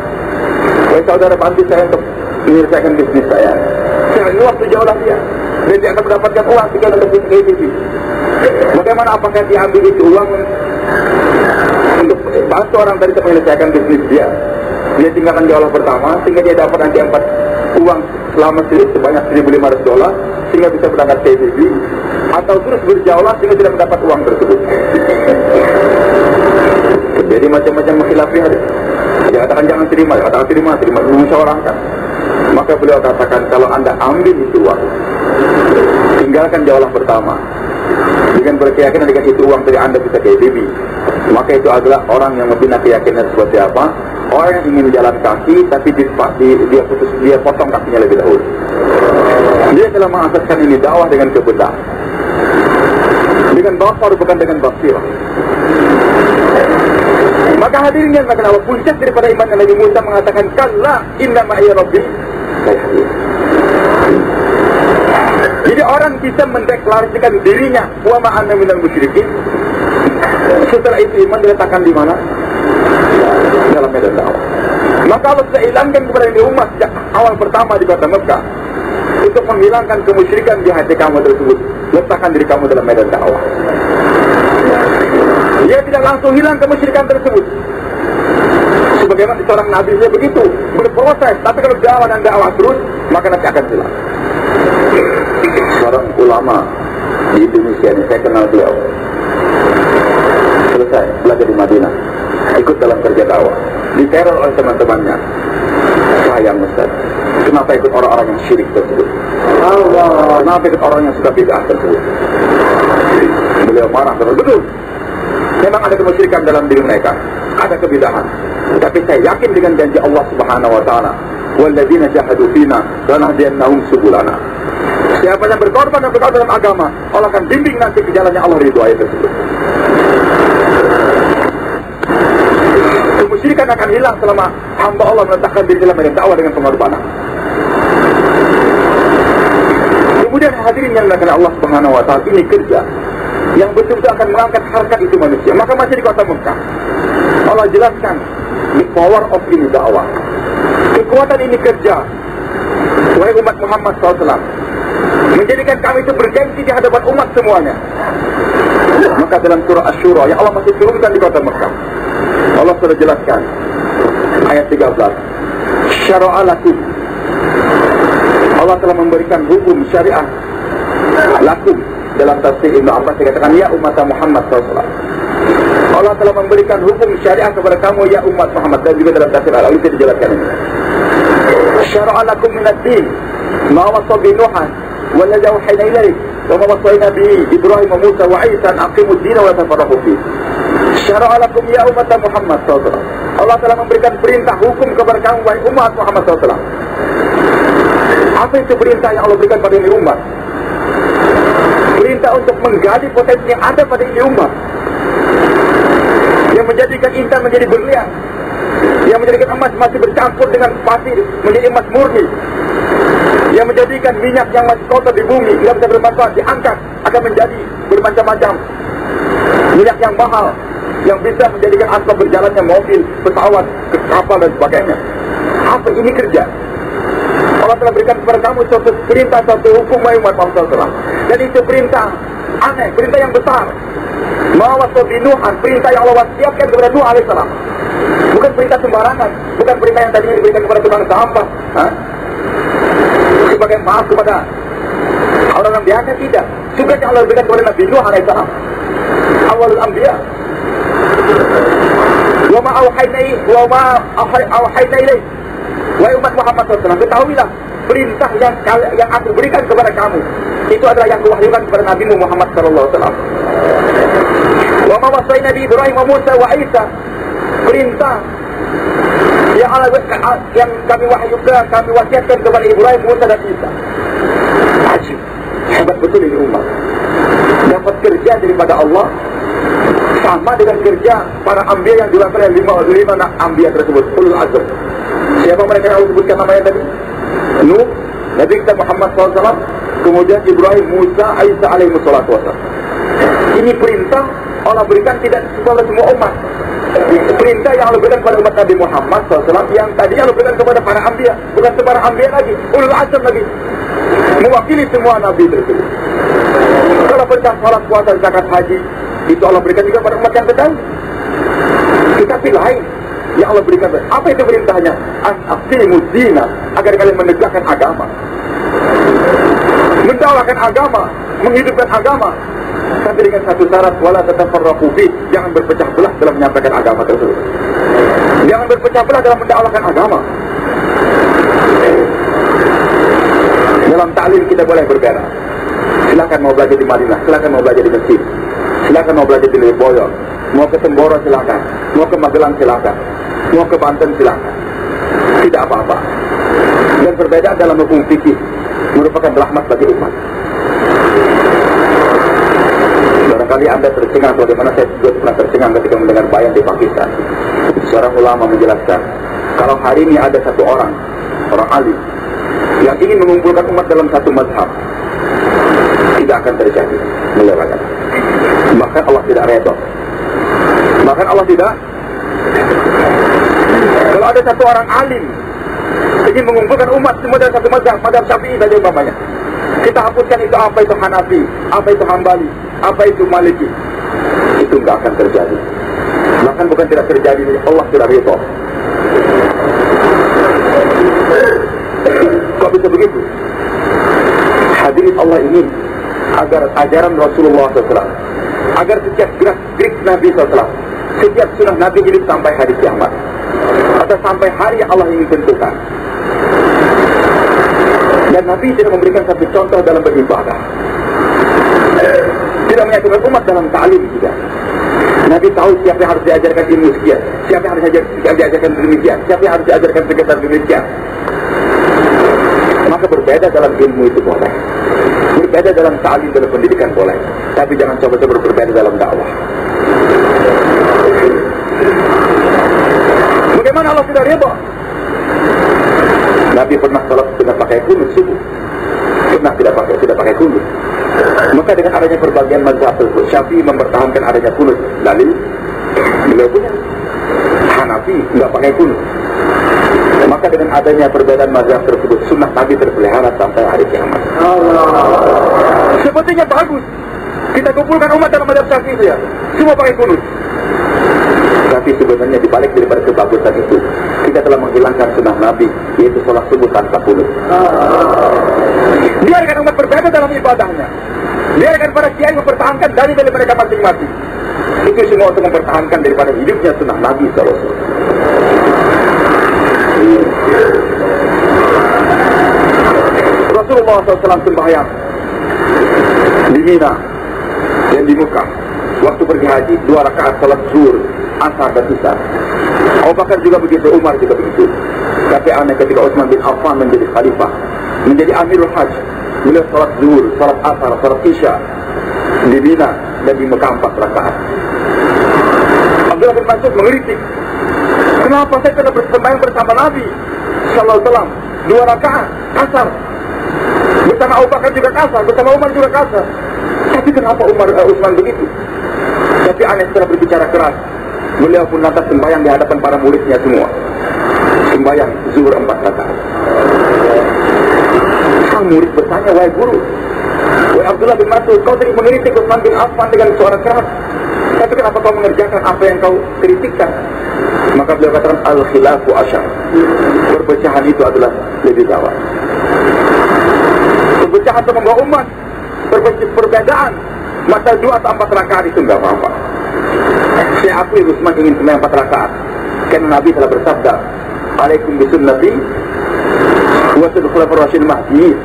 wahai saudara bantu saya untuk menyelesaikan bisnis saya. Ini waktu jauh lah dia, dan dia akan mendapatkan uang jika ada bisnis ABB. Bagaimana apakah dia ambil itu uang untuk bantu orang tadi untuk menyelesaikan bisnis dia? Dia tinggalkan jaulah pertama sehingga dia dapat nanti uang selama sebanyak $1.500 sehingga bisa berangkat ke ABB, atau terus berjaulah sehingga tidak mendapat uang tersebut. Jadi macam-macam khilafiyah. Dia katakan jangan terima, katakan terima, musyawarahkan. Maka beliau katakan kalau anda ambil itu uang, tinggalkan jaulah pertama dengan berkeyakinan dengan itu uang dari anda bisa ke ABB, maka itu adalah orang yang membina keyakinan seperti apa? Orang yang ingin jalan kaki tapi dia potong kakinya lebih dahulu. Dia telah mengasaskan ini dakwah dengan kebenaran, dengan basar bukan dengan basirah. Maka hadirin yang akan Allah, puncak daripada iman Nabi Musa mengatakan kalla inna ma'iyya rabbi Jadi orang bisa mendeklarasikan dirinya wa ma ana minal musyrikin. Setelah itu iman diletakkan di mana? Dalam medan dakwah. Maka Allah sudah hilangkan kepada ini umat sejak awal pertama di kota Mekah untuk menghilangkan kemusyrikan di hati kamu tersebut. Letakkan diri kamu dalam medan dakwah. Dia tidak langsung hilang kemusyrikan tersebut. Sebagaimana seorang nabi dia begitu berproses, tapi kalau dakwah dan dakwah terus, maka nanti akan hilang. Seorang ulama di Indonesia ini, saya kenal beliau. Selesai belajar di Madinah, ikut dalam kerja dakwah, diteror oleh teman-temannya. Sayang Ustaz, kenapa ikut orang-orang yang syirik tersebut? Kenapa ikut orang yang sudah bid'ah tersebut? Beliau marah, betul. Memang ada kemusyrikan dalam diri mereka, ada kebidahan. Tapi saya yakin dengan janji Allah Subhanahu wa taala, "Walladzina jahadu fina lanahdiyannahum subulana." Siapa yang berkorban dan berkorban dalam agama, Allah akan bimbing nanti ke jalannya Allah ridhoi tersebut. Kemusyrikan akan hilang selama hamba Allah meletakkan diri dalam medan dakwah dengan pengorbanan. Kemudian hadirin yang dimuliakan Allah Subhanahu wa taala, ini kerja yang betul-betul akan mengangkat harkat itu manusia. Maka masih di kota Mekah, Allah jelaskan the power of ini dakwah. Kekuatan ini kerja, wahai umat Muhammad SAW, menjadikan kami itu bergengsi di hadapan umat semuanya. Maka dalam surah Asy-Syura yang Allah masih turunkan di kota Mekah, Allah sudah jelaskan ayat 13. Syara'a lakum, Allah telah memberikan hukum syariah lakum. Dalam tafsir Ibnu Abbas dikatakan ya umat Muhammad SAW. Allah telah memberikan hukum syariah kepada kamu ya umat Muhammad, dan juga dalam tafsir Al-Alusi dijelaskan ini. Syara'a lakum minad din ma wasa bi Nuhan walladzi awhayna ilaik wa ma wasayna bi Ibrahim wa Musa wa Isa an aqimud din wa la tafarraqu fi. Syara'a lakum ya umat Muhammad SAW. Allah telah memberikan perintah hukum kepada kamu wahai umat Muhammad SAW. Apa itu perintah yang Allah berikan pada ini umat? Perintah untuk menggali potensi yang ada pada ini umat, yang menjadikan intan menjadi berlian, yang menjadikan emas masih bercampur dengan pasir menjadi emas murni, yang menjadikan minyak yang masih kotor di bumi yang bisa bermanfaat diangkat akan menjadi bermacam-macam minyak yang mahal yang bisa menjadikan asbab berjalannya mobil, pesawat, kapal dan sebagainya. Apa ini kerja? Allah telah berikan kepada kamu suatu perintah, suatu hukum wahai umat Muhammad SAW. Dan itu perintah aneh, perintah yang besar. Mawasau binuhan, perintah yang Allah wasiatkan kepada Nuh alaihissalam. Bukan perintah sembarangan, bukan perintah yang tadinya diberikan kepada tukang sampah, sebagai maaf kepada orang-orang biasa, tidak. Juga yang Allah berikan kepada Nabi Nuh alaihissalam, awalul anbiya. Wa ma awhayna ilaik, wahai umat Muhammad SAW, ketahuilah perintah yang aku berikan kepada kamu itu adalah yang kuwahyukan kepada Nabi Muhammad SAW. Wa ma wasayna bi Ibrahim wa Musa wa Isa, perintah yang kami wahyukan, kami wasiatkan kepada Ibrahim, Musa dan Isa. Ajib, hebat betul ini umat. Dapat kerja daripada Allah sama dengan kerja para anbiya yang dilakukan oleh lima anbiya tersebut, ulul azm. Siapa mereka yang Allah sebutkan namanya tadi? Nuh, Nabi kita Muhammad SAW, kemudian Ibrahim, Musa, Isa alaihi wassalatu wassalam. Ini perintah Allah berikan tidak kepada semua umat. Perintah yang Allah berikan kepada umat Nabi Muhammad SAW, yang tadinya Allah berikan kepada para anbiya, bukan para anbiya lagi, ulul azm lagi, mewakili semua nabi tersebut. Kalau perintah salat, puasa, zakat, haji, itu Allah berikan juga pada umat yang terdahulu. Tetapi lain yang Allah berikan, apa itu perintahnya? An-aqimus dina, agar kalian menegakkan agama, mendakwakan agama, menghidupkan agama. Tapi dengan satu syarat, wala tatafarraqu fi, jangan berpecah belah dalam menyampaikan agama tersebut. Jangan berpecah belah dalam mendakwakan agama. Dalam ta'lim kita boleh berbeda. Silakan mau belajar di Madinah, silakan mau belajar di Mesir, silakan mau belajar di Lirboyo, mau ke Semboro silakan, mau ke Magelang silakan, mau ke Banten silakan. Tidak apa-apa. Dan perbedaan dalam hukum fikih merupakan rahmat bagi umat. Barangkali Anda tercengang bagaimana saya juga pernah tercengang ketika mendengar bayan di Pakistan. Seorang ulama menjelaskan, kalau hari ini ada satu orang alim yang ingin mengumpulkan umat dalam satu mazhab tidak akan terjadi, melewatkan. Bahkan Allah tidak redha. Bahkan Allah tidak. Kalau ada satu orang alim ingin mengumpulkan umat semua dalam satu mazhab, mazhab Syafi'i saja umpamanya, kita hapuskan itu apa itu Hanafi, apa itu Hambali, apa itu Maliki, itu nggak akan terjadi. Bahkan bukan tidak terjadi, Allah tidak redha. Kok bisa begitu? Hadirin Allah ingin agar ajaran Rasulullah SAW, agar setiap gerak-gerik Nabi SAW, setiap sunnah Nabi hidup sampai hari kiamat, atau sampai hari yang Allah ingin tentukan. Dan Nabi tidak memberikan satu contoh dalam beribadah, tidak menyatukan umat dalam ta'lim juga. Nabi tahu siapa yang harus diajarkan ilmu sekian, siapa yang harus diajarkan demikian, siapa yang harus diajarkan sekitar demikian. Maka berbeda dalam ilmu itu boleh, berbeda dalam ta'lim, dalam pendidikan boleh, tapi jangan coba-coba berbeda dalam dakwah. Bagaimana Allah tidak ridha? Nabi pernah salat tidak pakai kunut subuh, pernah tidak pakai kunut. Maka dengan adanya perbagian mazhab tersebut, Syafi'i mempertahankan adanya kunut, lalu beliau punya Hanafi tidak pakai kunut. Maka dengan adanya perbedaan mazhab tersebut, sunnah Nabi terpelihara sampai hari kiamat. Sepertinya bagus kita kumpulkan umat dalam mazhab Syafi'i ya, semua pakai kunut. Tapi sebenarnya dibalik daripada kebagusan itu, kita telah menghilangkan sunnah Nabi, yaitu sholat subuh tanpa kunut. Biarkan umat berbeda dalam ibadahnya, biarkan para kiai mempertahankan dari mereka masing-masing. Itu semua untuk mempertahankan daripada hidupnya sunnah Nabi SAW. Rasulullah SAW sembahyang di Mina dan di Mekah waktu pergi haji 2 rakaat salat zuhur, asar dan isya. Abu Bakar juga begitu, Umar juga begitu. Tapi aneh ketika Utsman bin Affan menjadi khalifah, menjadi Amirul Hajj, beliau salat zuhur, salat asar, salat isya di Mina dan di Mekah 4 rakaat. Abdullah bin Mas'ud mengkritik, kenapa saya tidak bersembahyang bersama Nabi sallallahu alaihi wasallam 2 rakaat asar, bersama Abu Bakar juga kasar, bersama Umar juga kasar. Tapi kenapa Utsman begitu? Tapi aneh setelah berbicara keras, beliau pun lantas sembahyang di hadapan para muridnya semua. Sembahyang zuhur 4 rakaat. Sang murid bertanya, wahai guru, wahai Abdullah bin Mas'ud, kau tadi mengkritik Utsman bin Affan dengan suara keras, tapi kenapa kau mengerjakan apa yang kau kritikkan? Maka beliau katakan, al-khilafu asyar, perpecahan itu adalah lebih gawat. Perpecahan itu membawa umat, perbedaan masa 2 atau 4 rakaat itu enggak apa-apa. Saya akui Utsman ingin sembahyang 4 rakaat, karena Nabi telah bersabda, alaikum bisunnati wa sunnah khulafaur rasyidin mahdiyyin,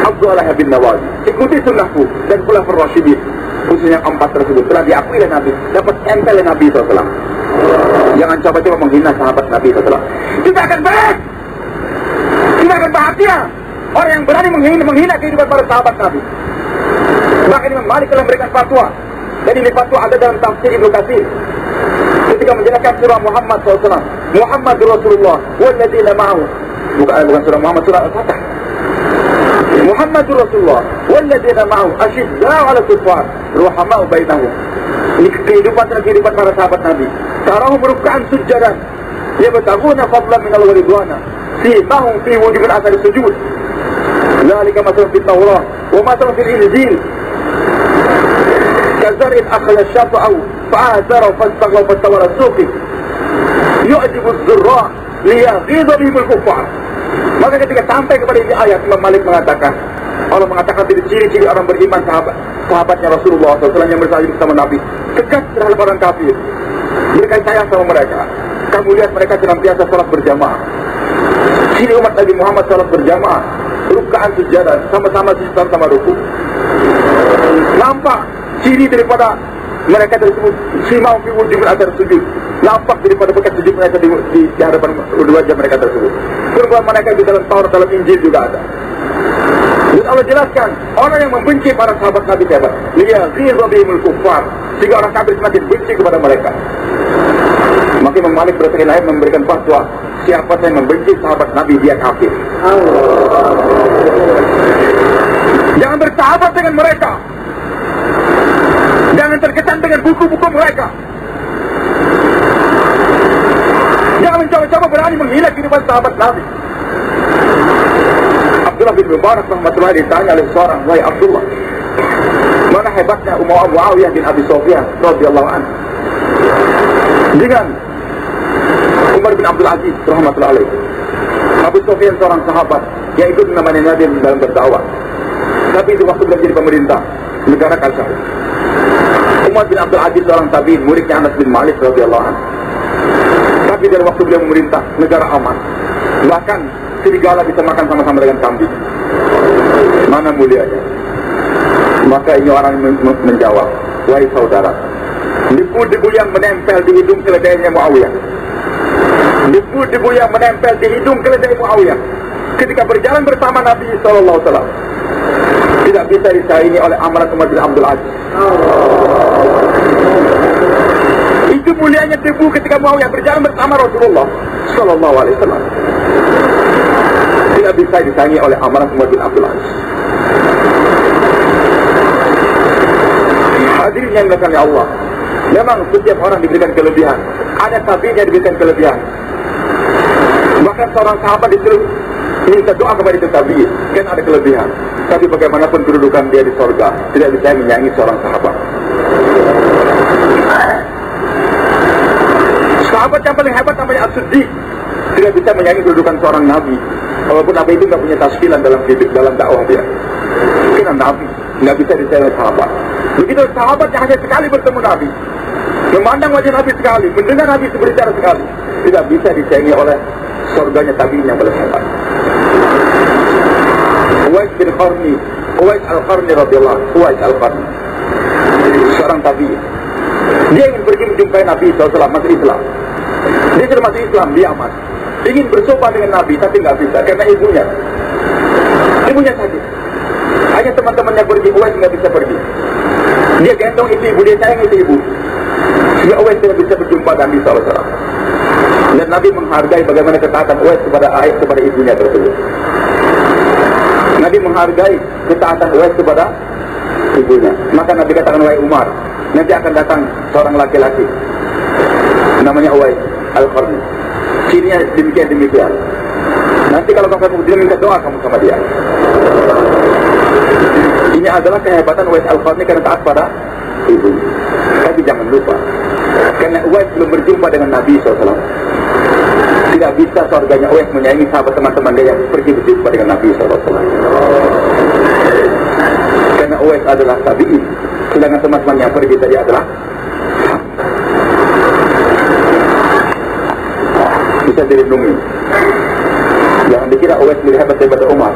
abdu alaiha bin nawajid. Ikuti sunnahku dan khulafaur rasyidin, khususnya 4 tersebut telah diakui oleh Nabi, dapat empel oleh Nabi SAW. Jangan coba-coba menghina sahabat Nabi SAW. Kita akan baik, kita akan bahagia orang yang berani menghina kehidupan para sahabat Nabi. Bahkan Imam Malik telah memberikan fatwa, dan ini fatwa ada dalam tafsir Ibnu Katsir ketika menjelaskan surah Muhammad SAW, Muhammad Rasulullah walladzina ma'ahu, bukan surah Muhammad, surah Al-Fatah. Muhammad Rasulullah walladzina ma'ahu asyidda'u 'alal kuffar ruhama'u bainahum. Ini kehidupan para sahabat Nabi. Tarahum ruk'an sujjadan yabtaghuna fadlan minal waridwana simahum fi wujuhil athari sujud. Dzalika masalun fit Taurah wa masalun fil Injil. Kazar'in akhla syafa'u fa'azara fastaghlaw fastawara suqi yu'jibu az-zurra liyaghidha bihimul kuffar. Maka ketika sampai kepada ini ayat, Imam Malik mengatakan, Allah mengatakan ciri-ciri orang beriman sahabatnya Rasulullah SAW yang bersama bersama Nabi, tegas terhadap orang kafir, mereka sayang sama mereka. Kamu lihat mereka senantiasa salat berjamaah. Ciri umat Nabi Muhammad salat berjamaah, ruk'an sujadan, sama-sama sujud sama ruku. Nampak ciri daripada mereka tersebut, simau fi wujuhil athar sujud, nampak daripada bekas sujud mereka di hadapan wajah mereka tersebut. Perubahan mereka di dalam Taurat, dalam Injil juga ada. Dan Allah jelaskan, orang yang membenci para sahabat Nabi siapa? Liyaghidha bihimul kuffar, sehingga orang kafir semakin benci kepada mereka. Maka Imam Malik berdasarkan ayat memberikan fatwa, siapa yang membenci sahabat Nabi, dia kafir. Jangan bersahabat dengan mereka. Jangan terkesan dengan buku-buku mereka. Jangan mencoba-coba berani menghina kehidupan sahabat Nabi. Abdullah bin Mubarak rahmatullah ditanya oleh seorang, wahai Abdullah, mana hebatnya Muawiyah bin Abi Sufyan radhiyallahu anhu dengan Umar bin Abdul Aziz rahmatullah alaihi. Abu Sufyan seorang sahabat yang ikut menemani Nabi dalam berdakwah, tapi itu waktu beliau jadi pemerintah negara Kalsah. Umar bin Abdul Aziz seorang tabi'in, muridnya Anas bin Malik radhiyallahu anhu. Tapi dalam waktu beliau memerintah negara aman, bahkan serigala bisa makan sama-sama dengan kambing. Mana mulianya? Maka ini orang menjawab, wahai saudara, debu-debu yang menempel di hidung keledainya Muawiyah, debu-debu yang menempel di hidung keledai Muawiyah ketika berjalan bersama Nabi SAW tidak bisa disaingi oleh amalan Umar bin Abdul Aziz. Itu mulianya debu ketika Muawiyah berjalan bersama Rasulullah SAW. Tidak bisa disaingi oleh amalan Umar bin Abdul Aziz. Hadirin yang dimuliakan Allah, memang setiap orang diberikan kelebihan. Ada tabi'in yang diberikan kelebihan. Bahkan seorang sahabat disuruh minta doa kepada itu tabi'in, kan ada kelebihan. Tapi bagaimanapun kedudukan dia di surga, tidak bisa menyaingi seorang sahabat. Sahabat yang paling hebat namanya As-Siddiq, tidak bisa menyaingi kedudukan seorang nabi. Walaupun nabi itu tidak punya tashkilan dalam hidup, dalam dakwah dia. Karena nabi tidak bisa disaingi sahabat. Begitu sahabat yang hanya sekali bertemu Nabi, memandang wajah Nabi sekali, mendengar Nabi berbicara sekali, tidak bisa disaingi oleh surganya tabi'in yang paling hebat. Uwais bin Qarni, Uwais al-Qarni radhiyallahu anhu, Uwais al-Qarni, seorang tabi'in. Dia ingin pergi menjumpai Nabi SAW, masuk Islam. Dia sudah masuk Islam, dia aman. Ingin bersopan dengan Nabi, tapi nggak bisa karena ibunya sakit. Hanya teman-temannya pergi, Uwais nggak bisa pergi. Dia gendong itu ibu, dia sayang itu ibu. Sehingga Uwais tidak bisa berjumpa Nabi SAW. Dan Nabi menghargai bagaimana ketaatan Uwais kepada ibunya tersebut. Nabi menghargai ketaatan Uwais kepada ibunya. Maka Nabi katakan, wahai Umar, nanti akan datang seorang laki-laki, namanya Uwais al-Qarni. Cirinya demikian. Nanti kalau kamu dia minta doa kamu sama dia. Ini adalah kehebatan Uwais al-Qarni karena taat pada ibu. Tapi jangan lupa, karena Uwais belum berjumpa dengan Nabi SAW, tidak bisa surganya Uwais menyaingi sahabat teman-teman dia yang pergi berjumpa dengan Nabi SAW. Karena Uwais adalah tabi'in, sedangkan teman-teman yang pergi tadi adalah bisa dilindungi. Jangan dikira Uwais lebih hebat daripada Umar.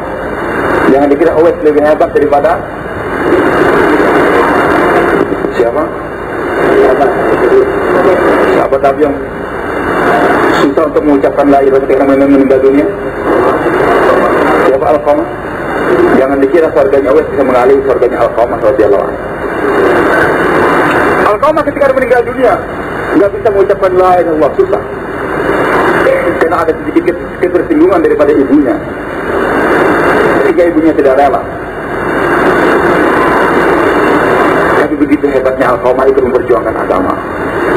Jangan dikira Uwais lebih hebat daripada siapa? Sahabat Nabi yang susah untuk mengucapkan la ilaha illallah ketika meninggal dunia. Siapa? Al-Qamah. Jangan dikira surganya Uwais bisa mengaliri surganya Al-Qamah radhiyallahu anhu. Al-Qamah ketika meninggal dunia nggak bisa mengucapkan la ilaha illallah, susah. Karena ada sedikit ketersinggungan daripada ibunya, sehingga ibunya tidak rela. Tapi begitu hebatnya Al-Qamah itu memperjuangkan agama.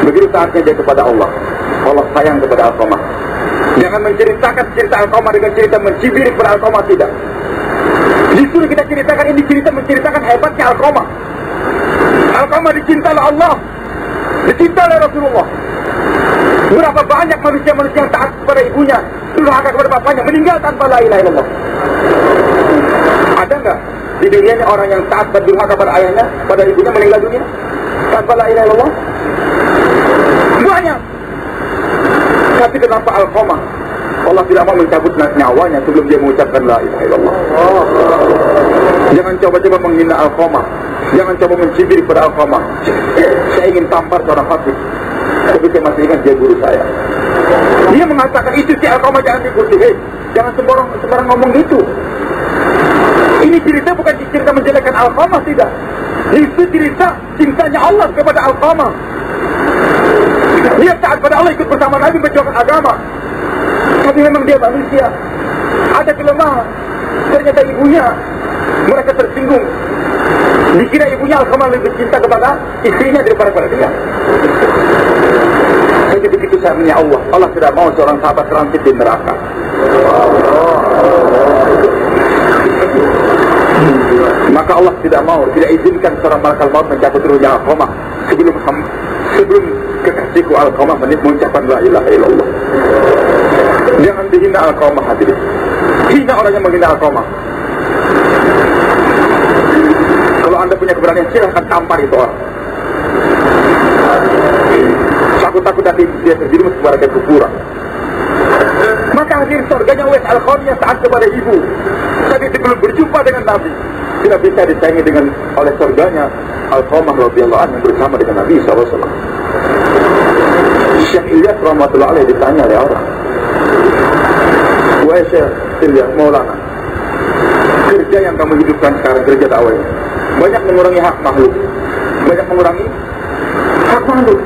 Begitu taatnya dia kepada Allah, Allah sayang kepada Al-Qamah. Jangan menceritakan cerita Al-Qamah dengan cerita mencibir kepada Al-Qamah, tidak. Justru kita ceritakan ini cerita menceritakan hebatnya Al-Qamah. Al-Qamah dicinta oleh Allah, dicinta oleh Rasulullah. Berapa banyak manusia-manusia yang taat kepada ibunya, durhaka kepada bapaknya, meninggal tanpa la ilaha illallah. Ada nggak di dunia ini orang yang taat berdurhaka pada ayahnya, pada ibunya, meninggal dunia tanpa la ilaha illallah? Banyak. Tapi kenapa Al-Qamah Allah tidak mau mencabut nyawanya sebelum dia mengucapkan la ilaha illallah? Jangan coba-coba menghina Al-Qamah, jangan coba mencibir pada Al-Qamah. Saya ingin tampar seorang kafir, tapi saya masih ingat dia guru saya. Dia mengatakan itu si Al-Qamah jangan diikuti. Jangan sembarang ngomong itu. Ini cerita bukan cerita menjelekkan Al-Qamah, tidak. Itu cerita cintanya Allah kepada Al-Qamah. Dia taat pada Allah, ikut bersama Nabi berjuangkan agama. Tapi memang dia manusia, ada kelemahan. Ternyata ibunya, mereka tersinggung. Dikira ibunya Alqamah lebih cinta kepada istrinya daripada dia. Jadi begitu sayangnya Allah. Allah tidak mau seorang sahabat transit di neraka. Maka Allah tidak mau, tidak izinkan seorang malaikat maut mencabut ruhnya Alqamah sebelum kekasihku Alqamah mengucapkan la ilaha illallah. Jangan dihina Alqamah, hadirin. Hina orang yang menghina Alqamah. Kalau anda punya keberanian, silahkan tampar itu orang. Takut-takut nanti dia terjerumus kepada kekufuran. Maka hadir surganya Uwais Al-Qarni saat kepada ibu. Tadi sebelum berjumpa dengan Nabi, tidak bisa disaingi dengan oleh surganya Alqamah radhiyallahu anhu bersama dengan Nabi SAW. Syekh Ilyas rahmatullahi alaih ditanya oleh orang, wahai Syekh Ilyas Maulana, kerja yang kamu hidupkan sekarang, kerja dakwahnya, banyak mengurangi hak makhluk, banyak mengurangi hak makhluk.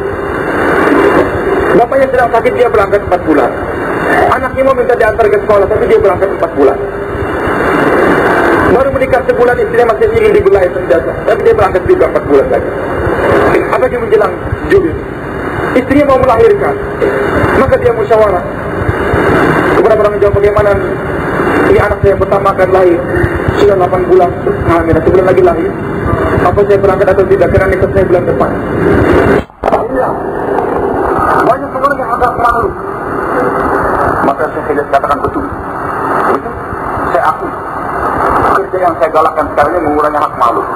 Bapaknya sedang sakit, dia berangkat 4 bulan. Anaknya mau minta diantar ke sekolah, tapi dia berangkat 4 bulan. Baru menikah sebulan, istrinya masih ingin dibelai senjata, tapi dia berangkat juga 4 bulan lagi. Apa dia menjelang Juli? Istrinya mau melahirkan, maka dia musyawarah kepada orang jawab, bagaimana ini anak saya pertama akan lahir, sudah 8 bulan hamil, sebulan lagi lahir. Apa saya berangkat atau tidak, karena nikah saya bulan depan. Iya, banyak mengurangi hak makhluk. Maka saya katakan betul, saya akui kerja yang saya galakkan sekarang ini mengurangi hak makhluk.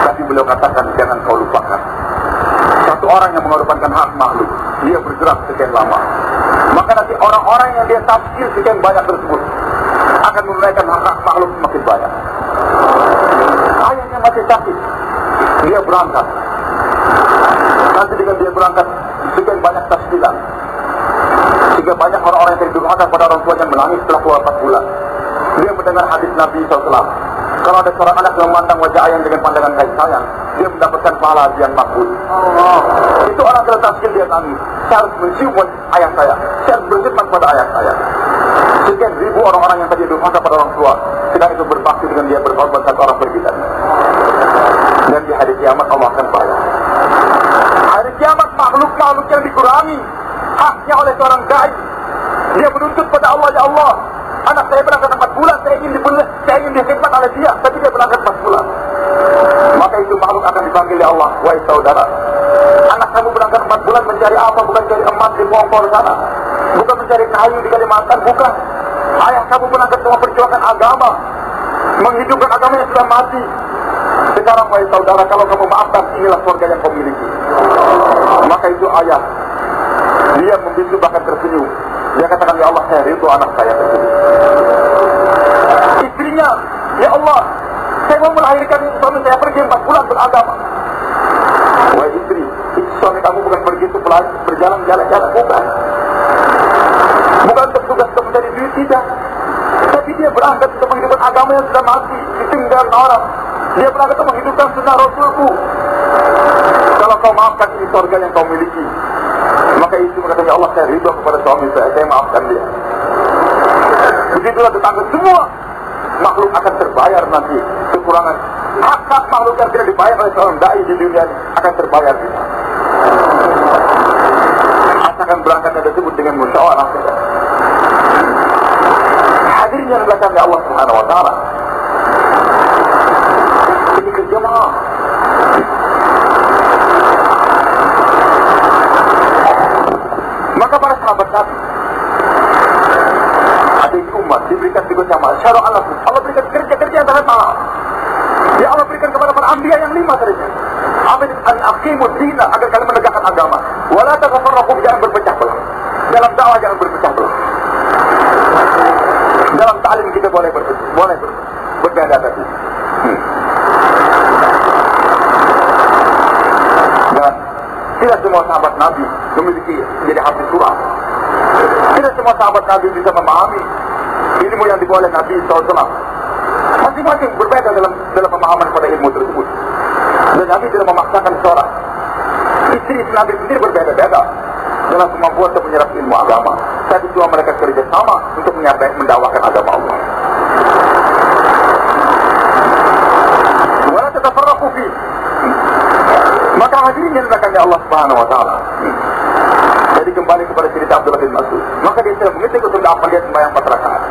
Tapi beliau katakan, jangan kau lupakan, satu orang yang mengorbankan hak makhluk, dia bergerak sekian lama, maka nanti orang-orang yang dia tafsir sekian banyak tersebut akan menunaikan hak makhluk semakin banyak. Ayahnya masih sakit, dia berangkat. Nanti dengan dia berangkat, sekian banyak tafsiran, sehingga banyak orang-orang yang didurhakan pada orang tuanya menangis setelah keluar 4 bulan. Dia mendengar hadis Nabi SAW, kalau ada seorang anak yang memandang wajah ayah dengan pandangan kasih sayang, dia mendapatkan pahala yang makbul. Itu orang telah tafsir, dia nangis, saya harus mencium ayah saya harus berkhidmat pada ayah saya. Sekian ribu orang-orang yang tadi durhaka pada orang tua, sedang itu berbakti dengan dia, berkorban satu orang berbidan. Dan di hari kiamat Allah akan bayar. Hari kiamat makhluk-makhluk yang dikurangi haknya oleh seorang dai, dia menuntut pada Allah, ya Allah, anak saya berangkat 4 bulan, saya ingin dikhidmat oleh dia, tapi dia berangkat 4 bulan. Maka itu makhluk akan dipanggil, ya Allah, wahai saudara, anak kamu berangkat 4 bulan mencari apa? Bukan cari emas di Pongkor sana, bukan mencari kayu di Kalimantan, bukan. Ayah kamu berangkat cuma perjuangan agama, menghidupkan agama yang sudah mati. Sekarang wahai saudara, kalau kamu maafkan, inilah surga yang kau miliki. Maka itu ayah, dia membisu bahkan tersenyum. Dia katakan, ya Allah, saya ridho anak saya tersebut. Istrinya, ya Allah, saya mau melahirkan suami saya pergi 4 bulan beragama. Wahai istri, suami kamu bukan pergi untuk berjalan jalan-jalan, bukan. Bukan bertugas untuk mencari duit, tidak. Tapi dia berangkat untuk menghidupkan agama yang sudah mati, ditinggalkan orang. Dia berangkat untuk menghidupkan sunnah Rasulku. Kalau kau maafkan, ini surga yang kau miliki. Maka itu mengatakan, ya Allah, saya ridho kepada suami saya maafkan dia. Begitulah tetangga, semua makhluk akan terbayar nanti. Kekurangan hak makhluk yang tidak dibayar oleh seorang dai di dunia ini akan terbayar. Asalkan berangkatnya disebut dengan musyawarah. Hadirnya di belakangnya Allah Subhanahu wa Ta'ala. Ini kerja mahal. Maka para sahabat Nabi, ada di umat diberikan tugas yang mahal. Syarah Allah berikan kerja-kerja yang sangat mahal. Ya Allah berikan kepada para anbiya yang 5 saja. Amin al-aqimud dina, agar kalian menegakkan agama. Wala tatafarraqu, jangan berpecah belah. Dalam dakwah jangan berpecah belah. Dalam ta'lim kita boleh berbeda tadi. Dan tidak semua sahabat Nabi memiliki jadi hafiz Quran. Tidak semua sahabat Nabi bisa memahami ilmu yang dibawa oleh Nabi SAW. Masing-masing berbeda dalam pemahaman pada ilmu tersebut. Dan Nabi tidak memaksakan seorang. Istri Nabi sendiri berbeda-beda. dengan kemampuan untuk menyerap ilmu agama. Saat itu mereka kerja sama untuk mendakwakan agama Allah. Wala tatafarraqu fi. Maka hadirin yang dimuliakan Allah Subhanahu wa taala. Jadi kembali kepada cerita Abdullah bin Mas'ud. Maka dia tidak mengerti kesudahan dia sembahyang 4 rakaat.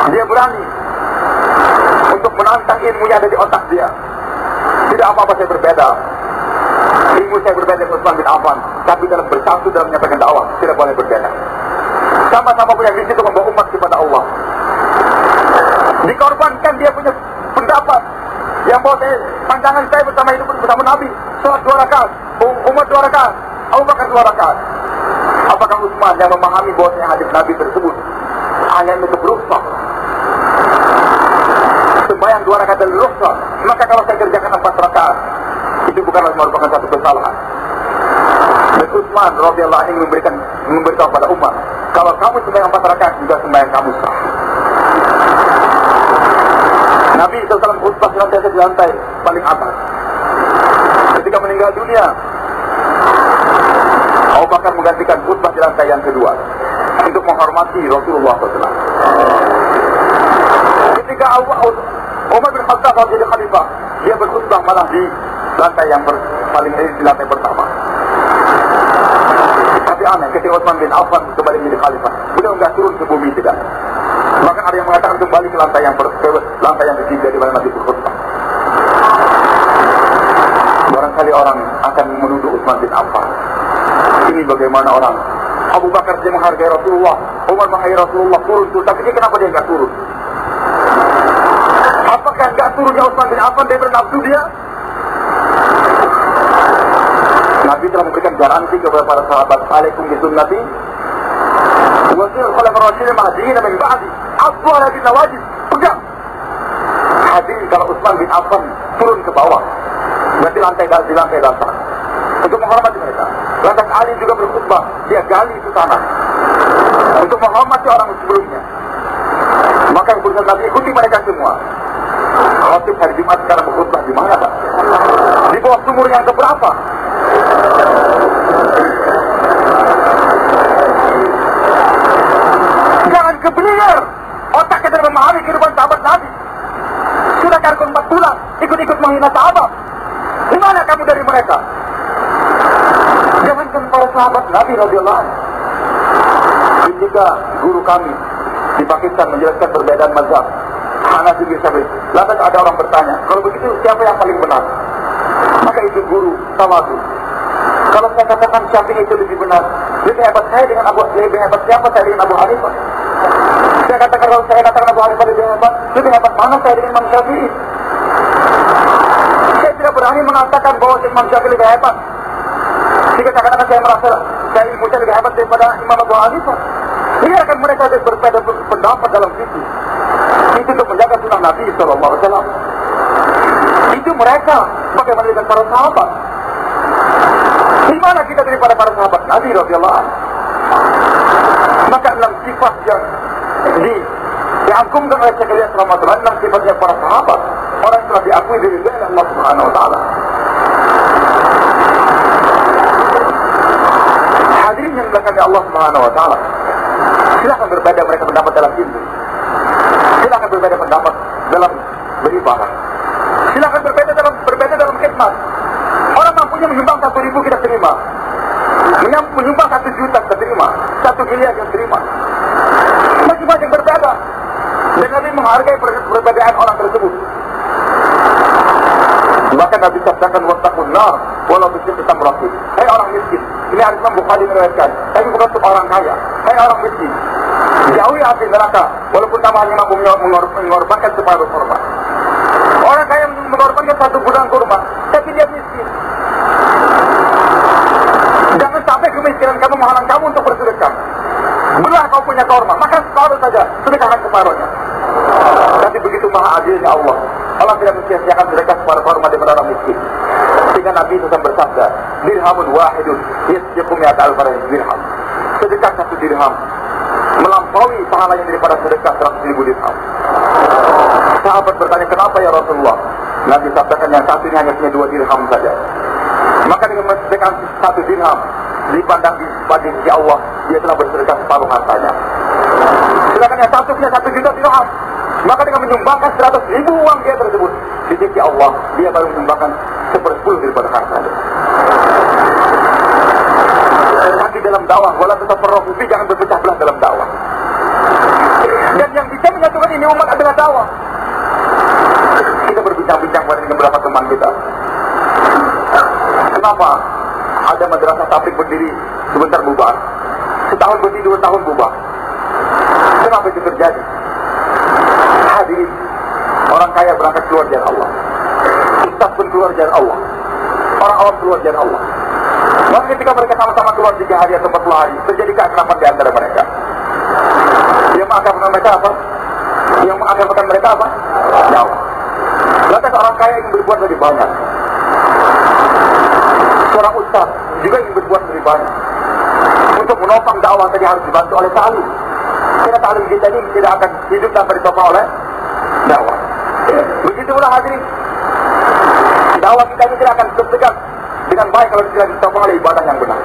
Dia berani untuk menantang ilmu yang ada di otak dia. Tidak apa-apa saya berbeda. Ilmu saya berbeda dengan Utsman bin Affan, tapi dalam bersatu dalam menyampaikan dakwah tidak boleh berbeda. Sama-sama punya visi untuk membawa umat kepada Allah. Dikorbankan dia punya pendapat yang bahwa pandangan saya bersama hidup bersama Nabi, sholat 2 rakaat, Umar 2 rakaat, Abu Bakar 2 rakaat. Apakah Utsman yang memahami bahwa hadis Nabi tersebut hanya untuk rukhsah? Sembahyang 2 rakaat dan rukhsah. Maka kalau saya kerjakan 4 rakaat, itu bukanlah merupakan satu kesalahan. Dan Utsman radhiyallahu anhu memberitahu pada Umar, kalau kamu sembahyang 4 rakaat juga sembahyang kamu sah. Nabi SAW khutbah senantiasa di lantai paling atas. Ketika meninggal dunia, Abu Bakar menggantikan khutbah di lantai yang kedua untuk menghormati Rasulullah SAW. Ketika Umar bin Khattab jadi khalifah, dia berkhutbah malah di lantai yang di lantai pertama. Tapi aneh, ketika Utsman bin Affan kembali menjadi khalifah, beliau enggak turun ke bumi, tidak. Bahkan ada yang mengatakan kembali ke lantai yang ketiga di mana Nabi berkhutbah. Barangkali orang akan menuduh Utsman bin Affan. Ini bagaimana orang Abu Bakar dia menghargai Rasulullah, Umar menghargai Rasulullah, turun, tapi dia kenapa dia enggak turun? Apakah enggak turunnya Utsman bin Affan daripada nafsu dia? Nabi telah memberikan garansi kepada para sahabat, alaikum bisunnati wa sunnati khulafaur rasyidin mahdiyyin min ba'di, addu 'ala bin nawajid. Pegang. Hadirin, kalau Utsman bin Affan turun ke bawah, berarti di lantai dasar untuk menghormati mereka. Lantas Ali juga berkhutbah, dia gali itu tanah untuk menghormati orang sebelumnya. Maka keputusan Nabi ikuti mereka semua. Khatib hari Jumat sekarang berkhutbah di mana, Pak? Di bawah sumur yang keberapa? Jangan keblinger. Otak kita memahami kehidupan sahabat Nabi. Sudah karkun 4 bulan, ikut-ikut menghina sahabat. Di mana kamu dari mereka? Jangankan para sahabat Nabi radhiyallahu anhu. Ketika guru kami di Pakistan menjelaskan perbedaan mazhab Hanafi bin Syafi'i, lantas ada orang bertanya, kalau begitu siapa yang paling benar? Maka itu guru tawadu. Kalau saya katakan Syafi'i itu lebih benar, lebih hebat siapa saya dengan Abu Hanifah? Saya katakan kalau saya katakan Abu Hanifah lebih hebat mana saya dengan Imam Syafi'i? Saya tidak berani mengatakan bahwa Imam Syafi'i lebih hebat. Jika saya katakan saya merasa saya ilmu saya lebih hebat daripada Imam Abu Hanifah, biarkan mereka berbeda pendapat dalam fikih. Itu untuk menjaga sunnah Nabi SAW. Itu mereka. Bagaimana dengan para sahabat? Di mana kita daripada para sahabat Nabi radhiyallahu anhu? Maka 6 sifat yang diangkumkan oleh Syekh Ilyas Rahmatullah, 6 sifatnya para sahabat, orang yang telah diakui dari Allah Subhanahu wa taala. Hadirin yang dimuliakan Allah Subhanahu wa taala, silakan berbeda mereka pendapat dalam ilmu. Silakan berbeda pendapat dalam beribadah. Silakan berbeda dalam khidmat. Orang mampunya menyumbang 1.000 kita terima. Menyumbang 1 juta kita terima. 1 miliar kita terima. Masing-masing berbeda. Dan Nabi menghargai perbedaan orang tersebut. Bahkan Nabi katakan wattaqun nar walau bisyikki tamratin. Hai orang miskin. Ini hadis Imam Bukhari meriwayatkan. Tapi bukan untuk orang kaya. Hai orang miskin. Jauhi api neraka walaupun kamu hanya mampu mengorbankan separuh korban. Orang kaya mengorbankan 1 gudang kurma, tapi dia miskin. Jangan sampai kemiskinan kamu menghalang kamu untuk bersedekah. Belah kau punya korma, makan separuh saja, sedekahkan separuhnya. Tapi begitu maha adilnya Allah. Allah tidak mensia-siakan sedekah separuh korma daripada orang miskin. Sehingga Nabi SAW bersabda, dirhamun wahidun yasbiqu mi'ata alf dirham. Sedekah 1 dirham melampaui pahalanya daripada sedekah 100.000 dirham. Sahabat bertanya, kenapa ya Rasulullah? Nabi sabdakan, yang satu ini hanya punya 2 dirham saja. Maka dengan mensedekahkan 1 dirham, dipandang di sisi Allah, dia telah bersedekah separuh hartanya. Sedangkan yang satu punya 1 juta dirham, maka dengan menyumbangkan 100.000 uang dia tersebut, di sisi Allah, dia baru menyumbangkan 1/10 daripada hartanya. Tapi dalam dakwah, wala tatafarraqu fi, jangan berpecah belah dalam dakwah. Dan yang bisa menyatukan ini umat adalah dakwah. Kita berbincang-bincang dengan beberapa teman kita. Kenapa ada madrasah tabligh berdiri sebentar bubar, setahun berdiri 2 tahun bubar? Kenapa itu terjadi? Hadirin, orang kaya berangkat keluar jalan Allah, ustaz pun keluar jalan Allah, orang awam keluar jalan Allah. Maka ketika mereka sama-sama keluar 3 hari atau 40 hari, terjadi keakraban di antara mereka. Yang mengakrabkan mereka apa? Yang mengakrabkan mereka apa? Dakwah. Lantas orang kaya ingin berbuat lebih banyak. Seorang ustaz juga ingin berbuat lebih banyak. Untuk menopang dakwah tadi harus dibantu oleh ta'lim. Karena ta'lim kita ini tidak akan hidup tanpa ditopang oleh dakwah. Begitulah hadirin. Dakwah kita ini tidak akan tegak dengan baik kalau tidak ditopang oleh ibadah yang benar.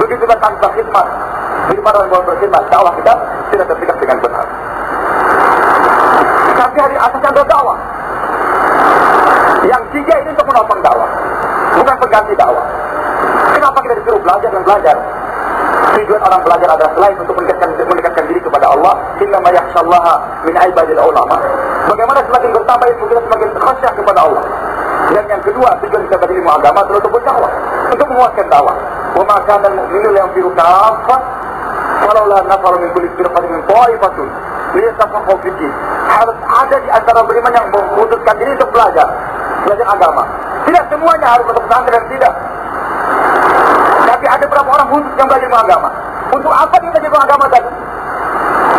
Begitulah tanpa khidmat, beribadah dan berkhidmat, dakwah kita tidak tertegak dengan benar. Tapi hari atasnya ada dakwah. Yang 3 ini untuk menopang dakwah, bukan pengganti dakwah. Kenapa kita disuruh belajar dan belajar? Tujuan orang belajar adalah selain untuk mendekatkan diri kepada Allah, innama yakhshallaha min ibadil ulama. Bagaimana semakin bertambah ilmu kita semakin khasyah kepada Allah. Dan yang kedua, tujuan kita bagi ilmu agama adalah untuk berdakwah, untuk menguatkan dakwah. Wa ma kana al-mu'minu yanfiru kaffah walaula nafaru min kulli firqatin min ta'ifatun liyatafaqahu fi din. Harus ada di antara beriman yang memutuskan diri untuk belajar agama. Tidak semuanya harus untuk pesantren, tidak. Tapi ada beberapa orang khusus yang belajar agama. Untuk apa dia belajar agama tadi?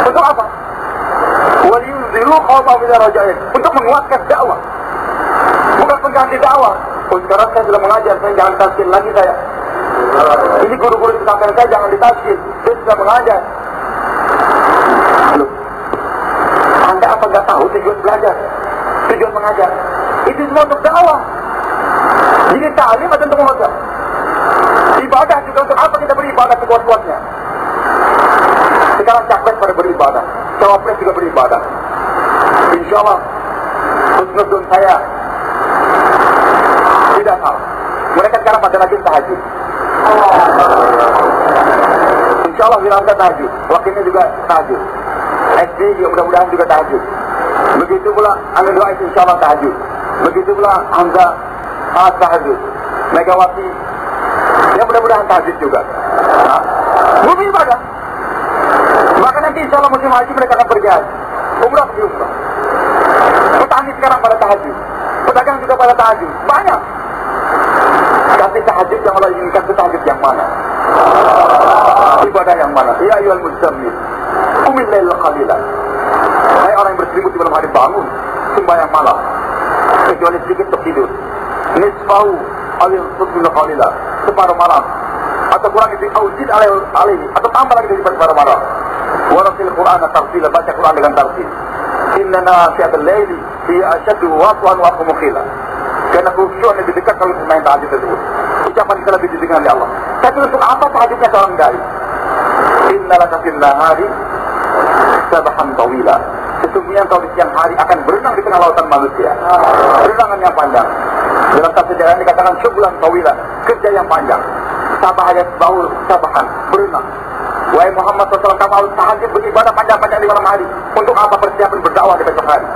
Untuk apa? Waliyuzilu qawma bila raja'in. Untuk menguatkan dakwah, bukan pengganti dakwah. Oh, sekarang saya sudah mengajar, saya jangan taskin lagi saya. Ini guru-guru pesantren saya jangan ditaskin, saya sudah mengajar. Loh, Anda apa nggak tahu tujuan belajar, tujuan mengajar? Itu semua untuk dakwah. Jadi ta'lim atau untuk mengajar? Ibadah juga untuk apa kita beribadah sekuat-kuatnya? Sekarang capres pada beribadah, cawapres juga beribadah. Insya Allah, husnuzon saya tidak tahu. Mereka sekarang pada rajin tahajud. Insya Allah Wirausaha tahajud, wakilnya juga tahajud. SD juga mudah-mudahan juga tahajud. Begitu pula Amin Rais insya Allah tahajud. Begitu pula Hamzah tahajud. Megawati, ya mudah-mudahan tahajud juga. Bumi ibadah. Maka nanti insya Allah musim haji mereka akan pergi haji. Umrah pergi umrah. Petani sekarang pada tahajud, pedagang juga pada tahajud. Banyak. Tapi tahajud yang Allah inginkan itu tahajud yang mana? Ibadah yang mana? Ya ayyuhal muzammil, qumil laila qalilan. Hai orang yang berselimut di malam hari, bangun sembahyang malam kecuali sedikit untuk tidur. Nisfahu alil qutbil qalilan, separuh malam atau kurang itu aujid alaihi, atau tambah lagi dari separuh malam. Waratil Qur'ana tartila, baca Quran dengan tartil. Inna nasiatal laili fi ashaddu waqwan wa aqwamu qila. Karena khusyuk lebih dekat kalau bermain tahajud tersebut. Ucapan kita lebih didengar oleh Allah. Tapi untuk apa tahajudnya seorang dai? Inna laka fil nahari sabahan tawila. Sesungguhnya kau di siang hari akan berenang di tengah lautan manusia. Berenangan yang panjang. Dalam tafsir sejarah dikatakan syughlan tawila, kerja yang panjang. Sabah ayat baul sabahan, berenang. Wahai Muhammad SAW, kamu harus tahajud beribadah panjang-panjang di malam hari. Untuk apa? Persiapan berdakwah di besok hari.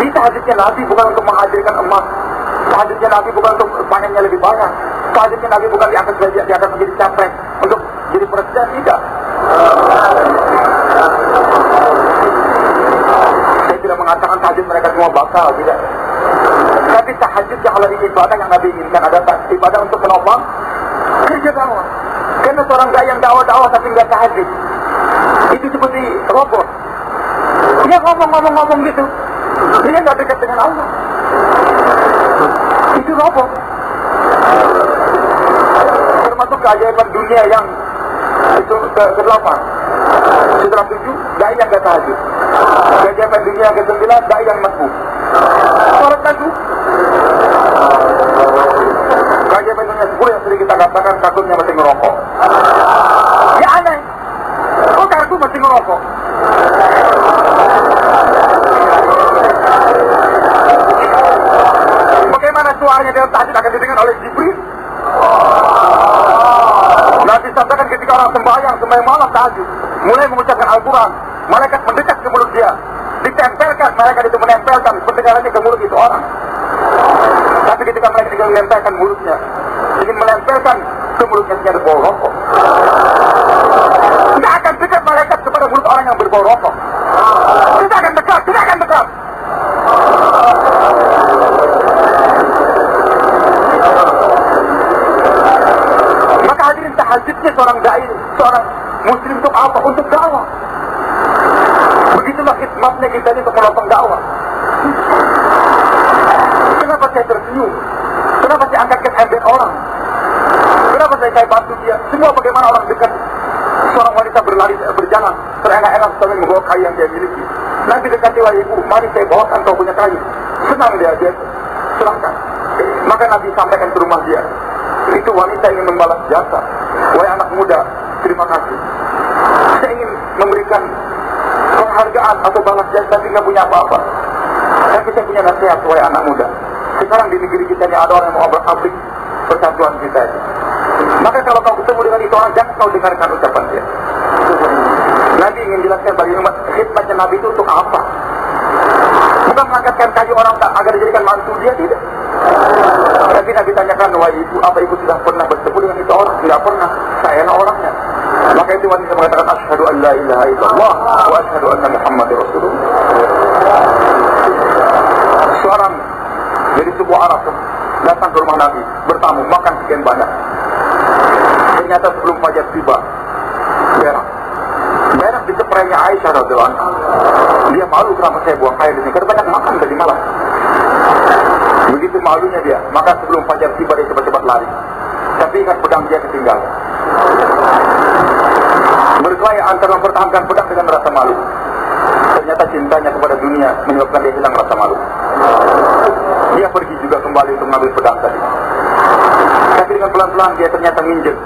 Di tahajudnya Nabi bukan untuk menghadirkan emas. Tahajudnya Nabi bukan untuk panennya lebih banyak. Tahajudnya Nabi bukan di atas menjadi capres untuk jadi presiden, tidak. Saya tidak mengatakan tahajud mereka semua bakal, tidak. Tapi tahajud yang oleh ibadah yang Nabi inginkan adalah ibadah untuk menopang kerja dakwah. Karena seorang dai yang dakwah tapi nggak tahajud, itu seperti robot. Dia ngomong gitu, dia nggak dekat dengan Allah. Itu robot. Termasuk keajaiban dunia yang itu ke-8. Setelah 7, dai yang nggak tahajud. Dan KJP dunia ke-9, dai yang masbuk. Sholat lagu. KJP dunia 10 yang sering kita katakan takutnya masih ngerokok. Ya aneh. Kok kartu masih ngerokok? Bagaimana suaranya dalam tahajud akan didengar oleh Jibril? Nabi sabdakan ketika orang sembahyang malam tahajud, mulai mengucapkan Al-Quran, malaikat mendekat ke mulut dia, ditempelkan, malaikat itu menempelkan pendengarannya ke mulut itu orang. Tapi ketika malaikat itu menempelkan mulutnya, ingin menempelkan ke mulutnya ada bau rokok. Tidak akan dekat malaikat kepada mulut orang yang berbau rokok. Tidak akan dekat, tidak akan dekat. Maka hadirin, tahajudnya seorang dai, seorang muslim untuk apa? Untuk dakwah. Begitulah khidmatnya kita ini untuk menopang dakwah. Kenapa saya tersenyum? Kenapa saya angkat ember orang? Kenapa saya bantu dia? Semua bagaimana orang dekat seorang wanita berjalan terenak-enak sambil membawa kayu yang dia miliki. Nanti dekati wahai ibu, mari saya bawakan kau punya kayu. Senang dia serahkan. Maka Nabi sampaikan ke rumah dia, itu wanita ingin membalas jasa. Wahai anak muda, terima kasih. Saya ingin memberikan penghargaan atau balas jasa, tapi nggak punya apa-apa. Tapi saya punya nasihat, wahai anak muda. Sekarang di negeri kita ini ada orang yang mau abrik persatuan kita ini. Maka kalau kau ketemu dengan itu orang, jangan kau dengarkan ucapan dia. Nabi ingin jelaskan bagi umat, khidmatnya Nabi itu untuk apa? Bukan mengangkatkan kayu orang agar dijadikan mantu dia, tidak. Tapi Nabi tanyakan, wahai ibu, apa ibu sudah pernah bertemu dengan itu orang? Tidak pernah, saya orangnya. Maka itu wanita mengatakan, asyhadu an la ilaha illallah wa asyhadu anna Muhammadar Rasulullah. Seorang dari sebuah Arab datang ke rumah Nabi, bertamu, makan sekian banyak. Ternyata sebelum fajar tiba, berak di sepraynya Aisyah radhiyallahu anha. Dia malu, kenapa saya buang air di sini? Karena banyak makan tadi malam. Begitu malunya dia, maka sebelum fajar tiba dia cepat-cepat lari. Tapi ingat pedang dia ketinggalan. Berkelahi antara mempertahankan pedang dengan rasa malu. Ternyata cintanya kepada dunia menyebabkan dia hilang rasa malu. Dia pergi juga kembali untuk mengambil pedang tadi. Tapi dengan pelan-pelan dia ternyata nginjek,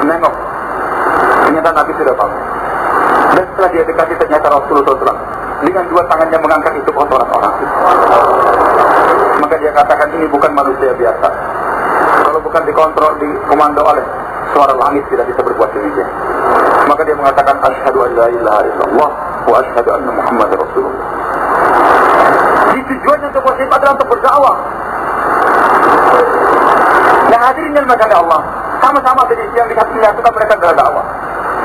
menengok. Ternyata Nabi sudah bangun. Dan setelah dia dekati, ternyata Rasulullah SAW dengan dua tangannya mengangkat itu kotoran orang. Maka dia katakan, ini bukan manusia biasa. Kalau bukan dikontrol, dikomando oleh suara langit, tidak bisa berbuat demikian. Maka dia mengatakan, asyhadu an la ilaha illallah wa asyhadu anna Muhammadar Rasulullah. Tujuannya untuk berkhidmat adalah untuk berdakwah. Nah, hadirin yang dimuliakan Allah, sama-sama tadi yang dikatakan mereka adalah dakwah.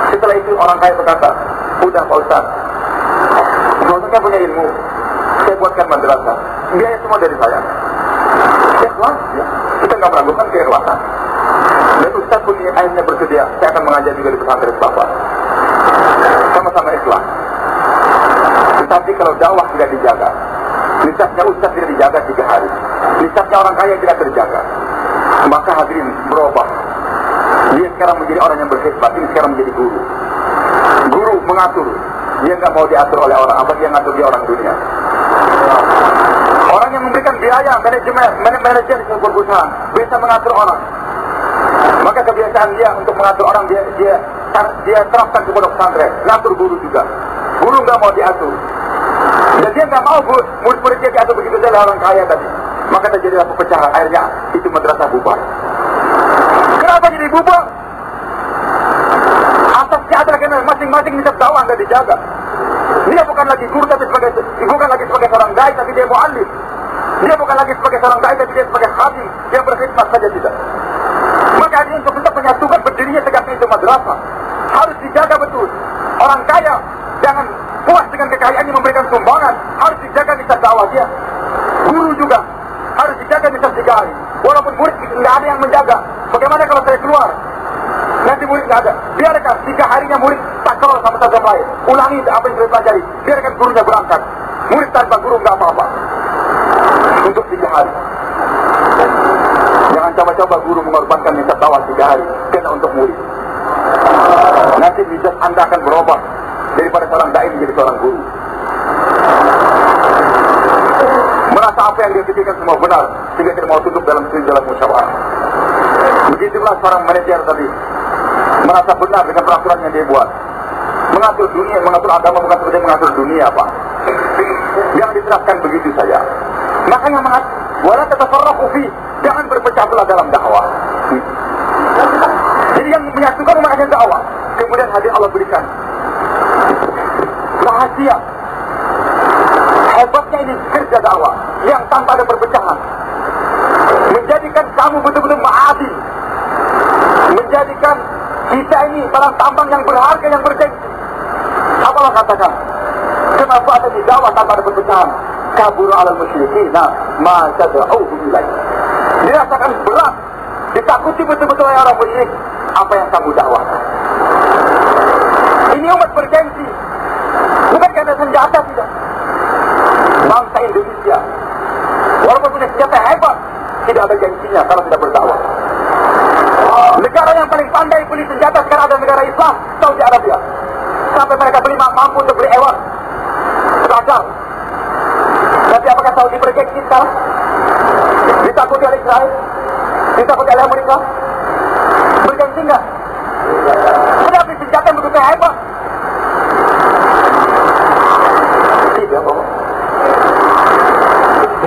Setelah itu orang kaya berkata, udah Pak Ustaz, Ustaznya punya ilmu, saya buatkan madrasah, biaya semua dari saya. Ikhlas, ya. Kita nggak meragukan keikhlasan. Dan Ustaz pun akhirnya bersedia, saya akan mengajar juga di pesantren Bapak. Sama-sama ikhlas. Tetapi kalau dakwah tidak dijaga, nisabnya Ustaz tidak dijaga 3 hari, nisabnya orang kaya tidak terjaga, maka hadirin berubah. Dia sekarang menjadi orang yang berkhidmat, ini sekarang menjadi guru. Guru mengatur, dia nggak mau diatur oleh orang, apa dia ngatur dia orang dunia. Orang yang memberikan biaya, manajer sebuah perusahaan, bisa mengatur orang. Maka kebiasaan dia untuk mengatur orang, dia terapkan ke pondok pesantren, ngatur guru juga. Guru nggak mau diatur. Dan dia nggak mau murid-murid dia diatur begitu saja orang kaya tadi. Maka terjadilah perpecahan, akhirnya itu madrasah bubar. Kenapa jadi bubar? Asasnya adalah karena masing-masing nisab dakwah nggak dijaga. Dia bukan lagi guru, tapi bukan lagi sebagai seorang dai, tapi dia mu'allim. Dia bukan lagi sebagai seorang dai, tapi dia sebagai khadim yang berkhidmat saja tidak. Maka ini untuk tetap menyatukan berdirinya tegaknya itu madrasah harus dijaga betul. Orang kaya jangan puas dengan kekayaannya memberikan sumbangan, harus dijaga nisab dakwah dia. Guru juga harus dijaga nisab 3 hari. Walaupun murid nggak ada yang menjaga. Bagaimana kalau saya keluar? Nanti murid nggak ada. Biarkan 3 harinya murid tak kalah sama tajam lain. Ulangi apa yang sudah pelajari. Biarkan gurunya berangkat. Murid tanpa guru nggak apa-apa. Untuk 3 hari. Jangan coba-coba guru mengorbankan nisab dakwah 3 hari. Karena untuk murid. Nanti nisab Anda akan berubah daripada seorang dai menjadi seorang guru. Merasa apa yang dia pikirkan semua benar, sehingga tidak mau tutup dalam musyawarah. Begitulah seorang manajer tadi, merasa benar dengan peraturan yang dia buat. Mengatur dunia, mengatur agama bukan seperti mengatur dunia, Pak. Yang diterapkan begitu saja. Makanya wala tatafarraqu fi, jangan berpecah belah dalam dakwah. Jadi yang menyatukan umatnya dakwah. Kemudian hadir Allah berikan rahasia. Hebatnya ini kerja dakwah yang tanpa ada perpecahan, menjadikan kamu betul-betul ma'adil, menjadikan kita ini barang tambang yang berharga, yang bergengsi. Apa Allah katakan? Kenapa ada di dakwah tanpa ada perpecahan? Kabur alal musyrikina ma tad'uuhum ilaih. Dirasakan berat, ditakuti betul-betul oleh orang musyrik apa yang kamu dakwahkan. Ini umat bergengsi, bukan karena senjata, tidak. Bangsa Indonesia walaupun punya senjata hebat, tidak ada gengsinya kalau tidak berdakwah. Negara yang paling pandai beli senjata sekarang adalah negara Islam, Saudi Arabia. Sampai mereka beli mampu untuk beli hewan gagal. Tapi apakah Saudi bergengsi sekarang? Ditakuti oleh Israel? Ditakuti oleh Amerika? Bergengsi enggak? Sudah beli senjata yang begitu hebat. Tidak, Bapak.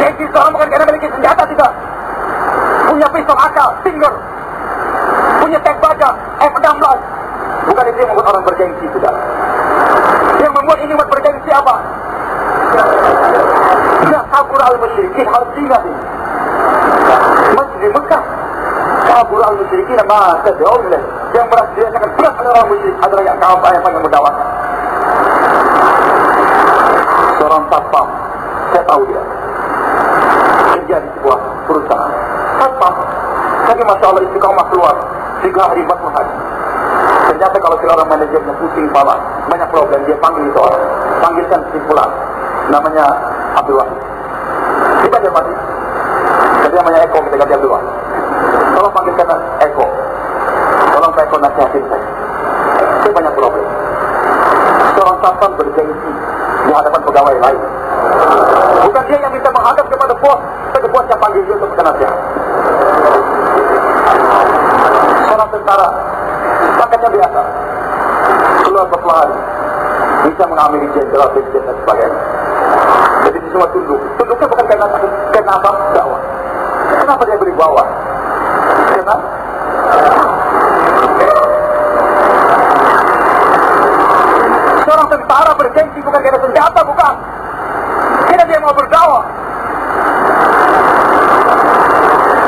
Gengsi seorang bukan karena memiliki senjata, tidak. Punya pistol AK, Stinger, punya tank baja, F-16. Bukan itu yang membuat orang bergengsi, tidak. Yang membuat ini membuat bergengsi apa? Ya, kabur al-musyrikin, harus ingat ini. Masjid di Mekah, kabur al-musyrikin, masa dioleh. Yang merasa dirasakan berat oleh orang musyrik adalah yang kaum yang paling mendakwahkan. Seorang satpam, saya tahu dia kerja di sebuah perusahaan satpam. Tapi Masya Allah istiqamah keluar 3 hari 4 hari. Ternyata kalau seorang manajernya pusing kepala, banyak problem, dia panggil itu orang, panggilkan simpulan, namanya Abdul Wahid. Kita dia mati, jadi namanya Eko, kita ganti Abdul Wahid. Tolong panggilkan Eko, tolong Pak Eko nasihatin saya banyak problem. Seorang satpam bergengsi di hadapan pegawai lain. Bukan dia yang minta menghadap kepada bos, tapi bos yang panggil dia untuk nasihat. Seorang tentara, paketnya biasa, keluar beberapa hari, bisa mengambil jenderal, presiden dan sebagainya. Jadi semua tunduk. Tunduknya bukan karena apa? Dakwah. Kenapa dia beri bawah? Karena seorang tentara bergengsi bukan karena senjata, bukan. Karena dia mau berdakwah.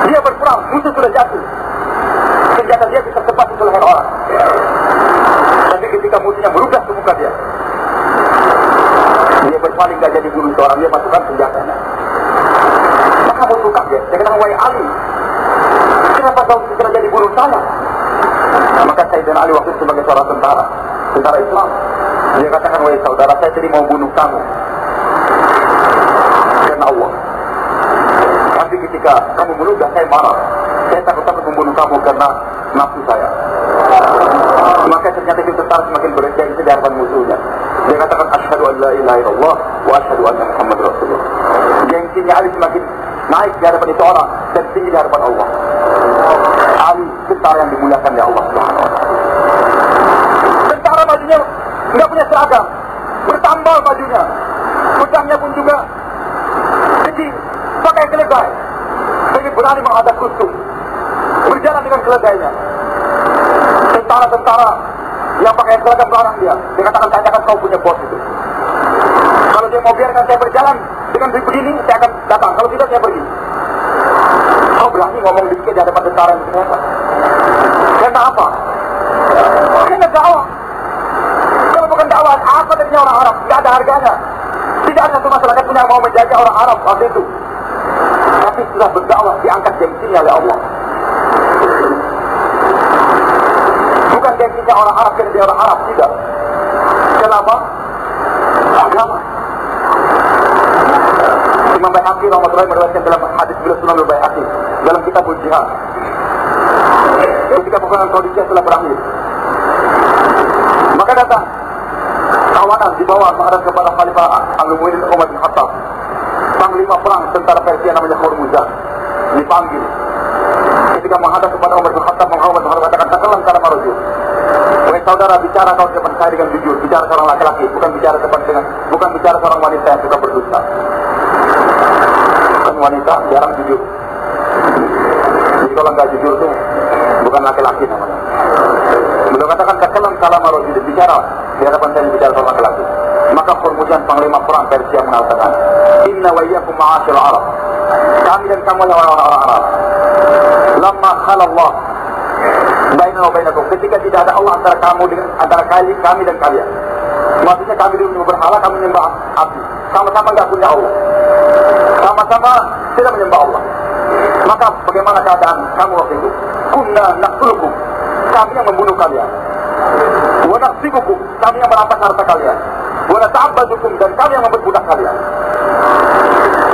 Dia berperang, musuh sudah jatuh. Senjata dia bisa tepat di leher orang. Tapi ketika musuhnya berubah ke muka dia, dia berpaling gak jadi bunuh seorang, dia masukkan senjatanya. Maka musuh kaget, dia kata, wahai Ali, kenapa kau segera jadi bunuh saya? Maka Sayyidina Ali waktu sebagai seorang tentara Islam, dia katakan, wahai saudara, saya tadi mau bunuh kamu karena Allah. Tapi ketika kamu menuduh saya marah, saya takut membunuh kamu karena nafsu saya. Maka ternyata itu tentara semakin bergengsi di hadapan musuhnya. Dia katakan asyhadu an la ilaha illallah wa asyhadu anna Muhammad Rasulullah. Gengsinya Ali semakin naik di hadapan itu orang dan tinggi di hadapan Allah. Ali tentara yang dimuliakan oleh Allah Subhanahu wa taala. Tentara bajunya enggak punya seragam, bertambal bajunya. Pedangnya pun juga kecil, pakai keledai. Jadi berani menghadap kostum, berjalan dengan keledainya. Tentara-tentara yang pakai seragam melarang dia. Dia katakan, saya akan kau punya bos itu. Kalau dia mau biarkan saya berjalan dengan begini, saya akan datang. Kalau tidak, saya pergi. Kau berani ngomong dikit di hadapan tentara yang ternyata. Karena apa? Karena dakwah. Kalau bukan dakwah, apa tadinya orang Arab? Tidak ada harganya. Tidak ada satu masyarakat punya mau menjaga orang Arab waktu itu. Tapi setelah berdakwah, diangkat gengsinya oleh Allah. Bukan gengsinya orang Arab karena dia orang Arab, tidak. Kenapa? Agama. Imam Baihaqi rahmatullahi meriwayatkan dalam hadis beliau Sunan Al-Baihaqi dalam Kitabul Jihad. Ketika peperangan Qadisiyah telah berakhir, maka datang amanah dibawa menghadap kepada Khalifah Al-Mu'min Umar bin Khattab. Panglima perang tentara Persia namanya Hormuzan dipanggil. Ketika menghadap kepada Umar bin Khattab, Muhammad katakan, "Takalam kalam rajul." Wahai saudara, bicara kau di depan saya dengan jujur. Bicara seorang laki-laki, bukan bicara seorang wanita yang suka berdusta. Kan wanita jarang jujur. Jadi kalau nggak jujur tuh bukan laki-laki namanya. Beliau katakan, "Takalam kalam rajul." Bicara di hadapan saya, bicara seorang laki-laki. Maka Hormuzan panglima perang Persia mengatakan, "Inna wa iyyakum ma'asyil Arab." Kami dan kamu yang orang-orang Arab. Lamma khalallah bainana wa bainakum, ketika tidak ada Allah antara kami dan kalian. Maksudnya kami menyembah berhala, kami menyembah api. Sama-sama enggak punya Allah. Sama-sama tidak menyembah Allah. Maka bagaimana keadaan kamu waktu itu? Kunna naqtulukum, kami yang membunuh kalian. Wa naqsibukum, kami yang merampas harta kalian. Wa nata'abbadukum, dan kami yang memperbudak kalian.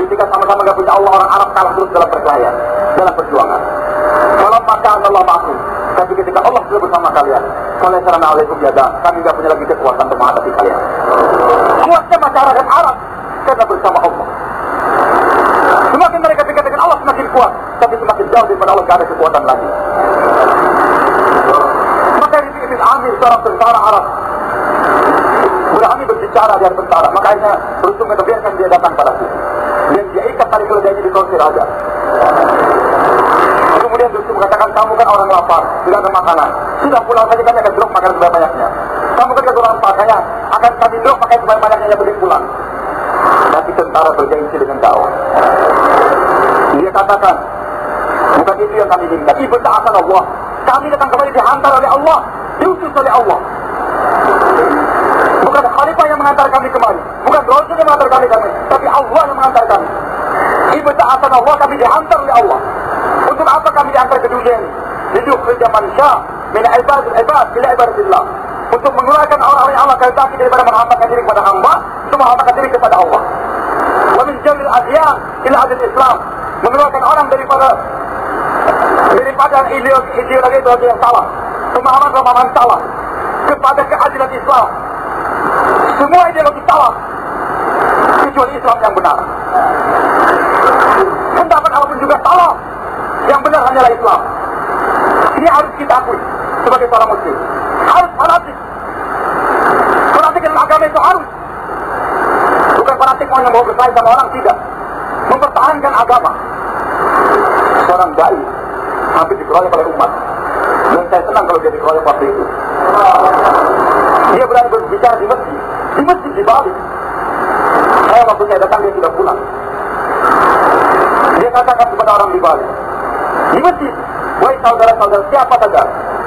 Ketika sama-sama enggak punya Allah, orang Arab kalah terus dalam perkelahian, dalam perjuangan. Kalau maka Allah maafkan. Tapi ketika Allah sudah bersama kalian, kalian sarana alaikum yada, kami tidak punya lagi kekuatan untuk menghadapi kalian. Kuatnya masyarakat Arab karena bersama Allah. Semakin mereka dekat dengan Allah semakin kuat, tapi semakin jauh daripada Allah tidak ada kekuatan lagi. Maka Rabi' bin Amir, seorang tentara Arab, berani berbicara di hadapan tentara. Makanya beruntung biarkan dia datang padaku. Dan dia ikat tali keledainya di kursi raja. Kemudian Rustum mengatakan, "Kamu kan orang lapar, tidak ada makanan. Sudah pulang saja, kami akan drop makan sebanyak-banyaknya. Kamu kan orang pakaian, akan kami drop makan sebanyak-banyaknya pergi pulang." Tapi tentara bergengsi dengan dakwah. Dia katakan, "Bukan itu yang kami minta. Ibadah asal Allah. Kami datang kembali dihantar oleh Allah, diutus oleh Allah. Bukan Khalifah yang mengantar kami kemari, bukan Rasul yang mengantar kami, tapi Allah yang mengantar kami. Ibadah asal Allah, kami dihantar oleh Allah. Untuk apa kami diantar ke dunia ini? Lidukhrija man syaa min ibadil ibad ila ibadatillah." Untuk mengeluarkan orang-orang yang Allah kehendaki daripada menghambakan diri kepada hamba, untuk menghambakan diri kepada Allah. Wa min jamil adyan ila adil Islam, mengeluarkan orang daripada ideologi yang salah, pemahaman salah, kepada keadilan Islam. Semua ideologi salah, kecuali Islam yang benar. Pendapat apapun juga salah, yang benar hanyalah Islam. Ini harus kita akui sebagai seorang muslim. Harus fanatik. Fanatik dalam agama itu harus. Bukan fanatik mau yang mau bersaing sama orang, tidak. Mempertahankan agama. Seorang dai hampir dikeroyok oleh umat. Dan saya senang kalau dia dikeroyok waktu itu. Dia berani berbicara di masjid. Di masjid di Bali. Saya waktu saya datang dia sudah pulang. Dia katakan kepada orang di Bali, di masjid, "Wahai saudara-saudara, siapa saja,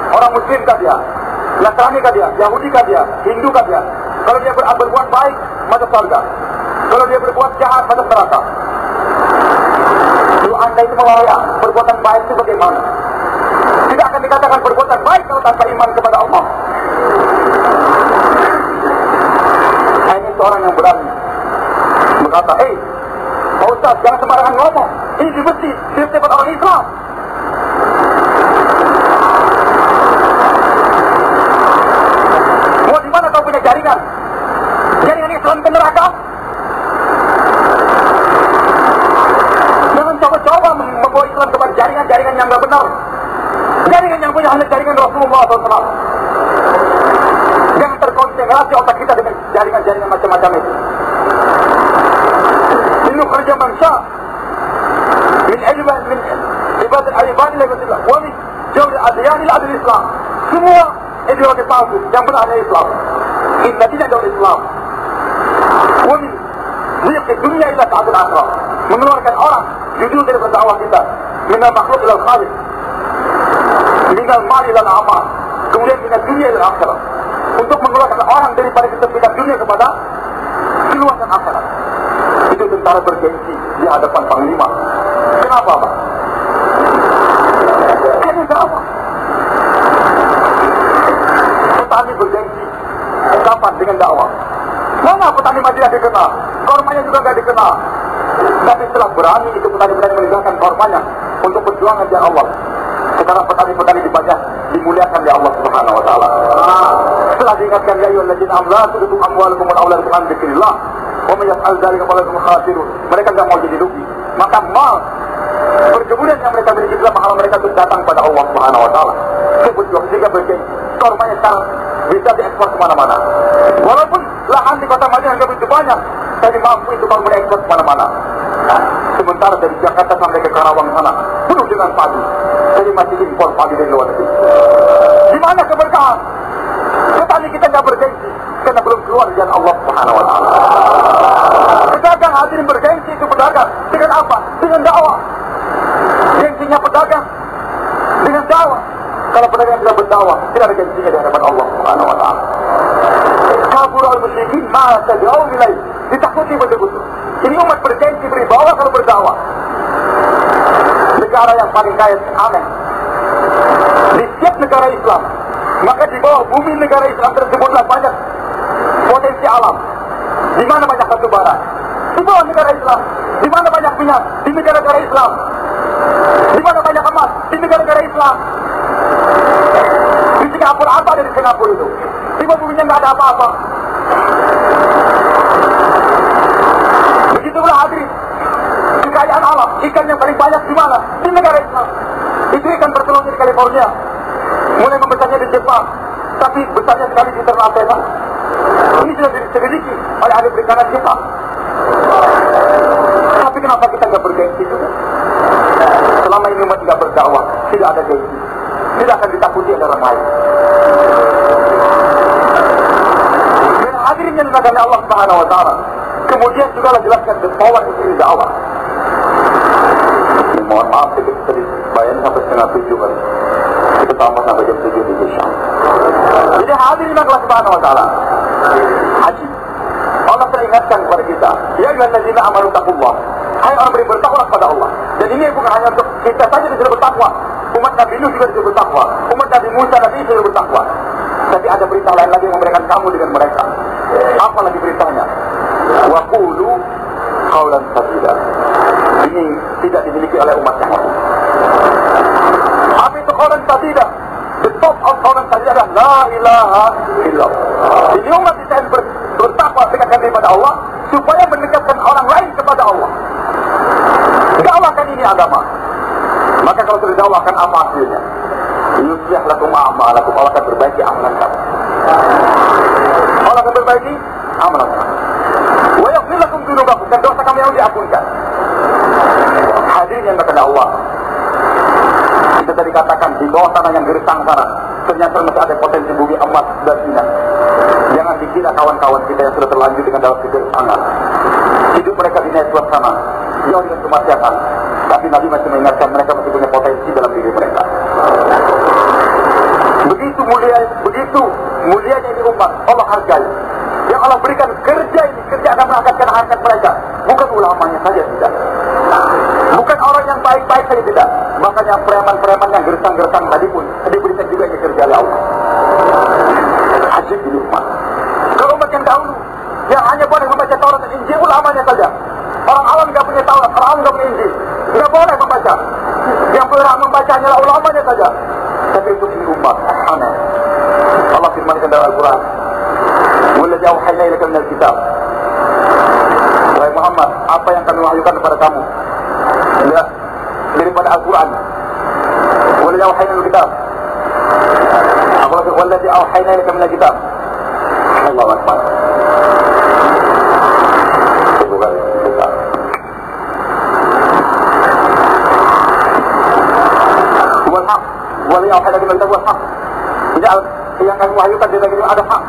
orang muslim kah dia, Nasrani kah dia, Yahudi kah dia, Hindu kah dia, kalau dia berbuat baik, masuk surga. Kalau dia berbuat jahat, masuk neraka. Kalau anda itu mengawal perbuatan baik itu bagaimana? Tidak akan dikatakan perbuatan baik kalau tanpa iman kepada Allah." Ini seorang yang berani berkata, "Hei, Pak Ustaz, jangan sembarangan ngomong. Ini di masjid, di tempat orang Islam. Mau di mana kau punya jaringan? Jaringan Islam ke neraka? Jangan coba-coba membawa Islam kepada jaringan yang tidak benar. Jaringan yang punya hanya jaringan Rasulullah SAW. Jangan terkonsentrasi otak kita dengan jaringan-jaringan macam-macam itu. Lidukhrija man syaa min ibadil ibad ila ibadillah wa min jamil adyan ila adil Islam. Semua ideologi palsu, yang benar hanya Islam. Inna dina adalah Islam. Wa min ziqi dunya ila sa'adil akhirah, mengeluarkan orang jujur dari dakwah kita, minal makhluk ila al-khaliq, minal mal ila al-amal, kemudian minal dunya ila al-akhirah, untuk mengeluarkan orang daripada kesempitan dunia kepada keluasan akhirat. Itu tentara bergengsi di hadapan panglima. Kenapa, Pak? Kenapa? Petani bergengsi. Kapan dengan dakwah? Mana petani Madinah dikenal? Kormanya juga tidak dikenal. Tapi setelah berani itu petani meninggalkan kormanya untuk perjuangan di Allah. Sekarang petani-petani di dimuliakan oleh Allah Subhanahu wa taala. Setelah diingatkan ya ayyuhalladzina amanu la tu'tu amwalakum wa auladukum an dzikrillah wa may yaf'al dzalika falahum khasirun. Mereka enggak mau jadi rugi. Maka mal perkebunan yang mereka miliki adalah pahala mereka itu datang pada Allah Subhanahu wa taala. Kebetulan jika bergengsi, korbannya sekarang bisa diekspor kemana-mana. Walaupun lahan di kota Madinah nggak begitu banyak, tapi mampu itu kalau diekspor kemana-mana. Sementara dari Jakarta sampai ke Karawang sana penuh dengan padi, jadi masih impor padi dari luar negeri. Di mana keberkahan? Petani kita nggak bergengsi karena belum keluar dari Allah Subhanahu wa taala. Pedagang hadirin bergengsi itu pedagang dengan apa? Dengan dakwah. Gengsinya pedagang dengan dakwah. Kalau pedagang tidak berdakwah, tidak ada gengsinya di hadapan Allah Subhanahu wa taala. Kabur al-musyrikin ma tad'u ilaihi. Ditakuti betul-betul. Ini umat bergengsi beribawa kalau berdakwah. Negara yang paling kaya aneh. Di setiap negara Islam, maka di bawah bumi negara Islam tersebutlah banyak potensi alam. Di mana banyak batu bara? Di bawah negara Islam. Di mana banyak minyak? Di negara-negara Islam. Di mana banyak emas? Di negara-negara Islam. Di Singapura apa dari Singapura itu? Di bawah buminya nggak ada apa-apa. Begitulah hadirin. Kekayaan alam, ikan yang paling banyak di mana? Di negara Islam. Itu ikan bertelurnya di California. Mulai membesarnya di Jepang, tapi besarnya sekali di Ternate. Ini sudah diselidiki oleh ahli perikanan Jepang. Tapi kenapa kita nggak bergengsi? Selama ini umat tidak berdakwah, tidak ada gengsi, tidak akan ditakuti oleh orang lain. Dan hadirin yang dimuliakan Allah Subhanahu wa taala. Kemudian juga jelaskan the power in dakwah. Mohon maaf sedikit tadi bayar sampai setengah 7 kan. Kita tambah sampai jam 7 di Syam. Jadi hadirin Allah Subhanahu wa taala. Haji. Allah telah ingatkan kepada kita, ya ayyuhalladzina amanu taqullah. Hai orang beriman bertakwa kepada Allah. Dan ini bukan hanya untuk kita saja disuruh bertakwa. Umat Nabi Nuh juga disuruh bertakwa. Umat Nabi Musa, Nabi Isa disuruh bertakwa. Tapi ada berita lain lagi yang memberikan kamu dengan mereka. Apa lagi beritanya? Wa qulu qaulan sadida. Ini tidak dimiliki oleh umat yang lain. Apa itu qaulan sadida? The top of qaulan sadida adalah la ilaha illallah. Jadi umat kita bertakwa dekatkan kepada Allah supaya mendekatkan orang lain kepada Allah. Dakwakan ini agama. Maka kalau sudah dakwakan apa hasilnya? Yuslih lakum a'malakum. Allah akan perbaiki amalan kamu. Allah akan perbaiki amalan kamu. Wa yaghfir lakum dzunubakum. Dan dosa kamu yang diampunkan. Hadirin yang kata Allah. Kita tadi katakan di bawah tanah yang gersang sana, ternyata masih ada potensi bumi emas dan minyak. Jangan dikira kawan-kawan kita yang sudah terlanjur dengan dalam kegersangan. Hidup mereka di network sana, jauh dengan kemaksiatan. Tapi Nabi masih mengingatkan mereka masih punya potensi dalam diri mereka. Begitu mulianya ini umat, Allah hargai. Yang Allah berikan kerja ini, kerja akan mengangkatkan harkat mereka. Bukan ulamanya saja tidak. Bukan orang yang baik-baik saja tidak. Makanya preman-preman yang gersang-gersang tadi pun diberikan juga ini kerja oleh Allah. Ajib ini umat. Kalau umat yang dahulu, yang hanya boleh membaca Taurat dan Injil ulamanya saja. Orang awam tidak punya Taurat, orang awam tidak punya Injil. Tidak boleh membaca. Yang berhak membaca hanyalah ulamanya saja. Tapi itu ini umat aneh. Allah firmankan dalam Al-Quran, "Walladzi auhayna ilaika minal kitab." Wahai Muhammad, apa yang kami wahyukan kepada kamu daripada Al-Quran. Walladzi auhayna ilaika kitab. Walladzi auhayna ilaika minal kitab. Allahu Akbar. Walladzi auhayna ilaika minal kitab wal haq. Yang kami wahyukan dari negeri ada hak.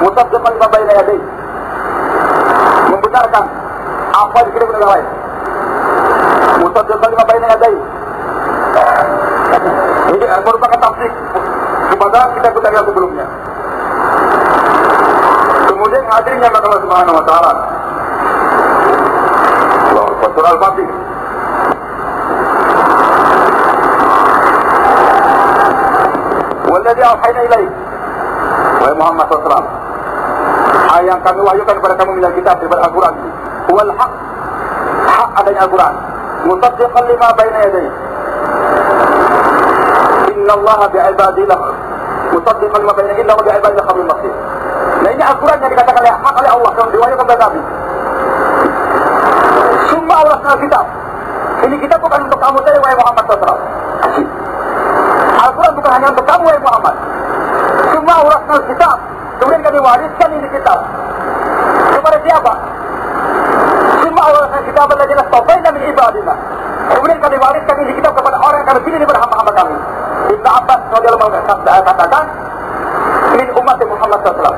Musaddiqan lima baina yadayhi. Membenarkan apa yang kita benar lain. Musaddiqan lima baina yadayhi. Ini merupakan tafsir kepada kita yang sebelumnya. Kemudian hadirnya Allah Subhanahu wa taala. Surah Al-Fatih. Walladzi auhayna ilaik. Wahai Muhammad SAW, yang kami wahyukan kepada kamu minal kitab daripada Al-Quran, wal haq, hak adanya Al-Quran, musaddiqan lima baina yadayhi. Innallaha bi'ibadihi musaddiqan lima baina yadayhi wa bi'ibadihi khabirun basir. Nah ini Al-Quran yang dikatakan hak oleh Allah dalam riwayat kepada kami. Summa awrasnal kitab. Ini kitab bukan untuk kamu saya wahai Muhammad SAW. Al-Quran bukan hanya untuk kamu wahai Muhammad. Summa awrasnal kitab. Kemudian kami wariskan ini kitab kepada siapa? Summa awrasnal kitab alladziina istafaina min ibadina. Kemudian kami wariskan ini kitab kepada orang yang kami pilih dari hamba-hamba kami. Ibnu Abbas radhiyallahu anhu katakan, min umat Muhammad SAW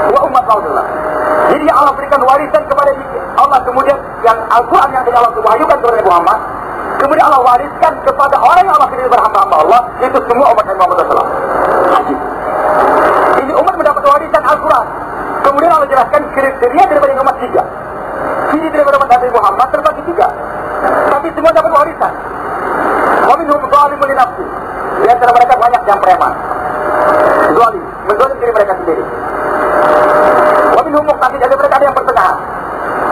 wa umat Rasulullah. Jadi Allah berikan warisan kepada Allah, kemudian yang Al-Quran yang Allah wahyukan kepada Muhammad, kemudian Allah wariskan kepada orang yang Allah pilih berhamba-hamba Allah, itu semua umat Muhammad SAW. Ini umat mendapat warisan Al-Quran. Kemudian Allah jelaskan kriteria daripada umat tiga. Ini daripada umat Nabi Muhammad terbagi tiga, tapi semua dapat warisan. Wa minhum zalimun li nafsi. Di antara mereka banyak yang preman, zalim, menzalim diri mereka sendiri. Wa minhum muqtasid, ada mereka ada yang pertengahan.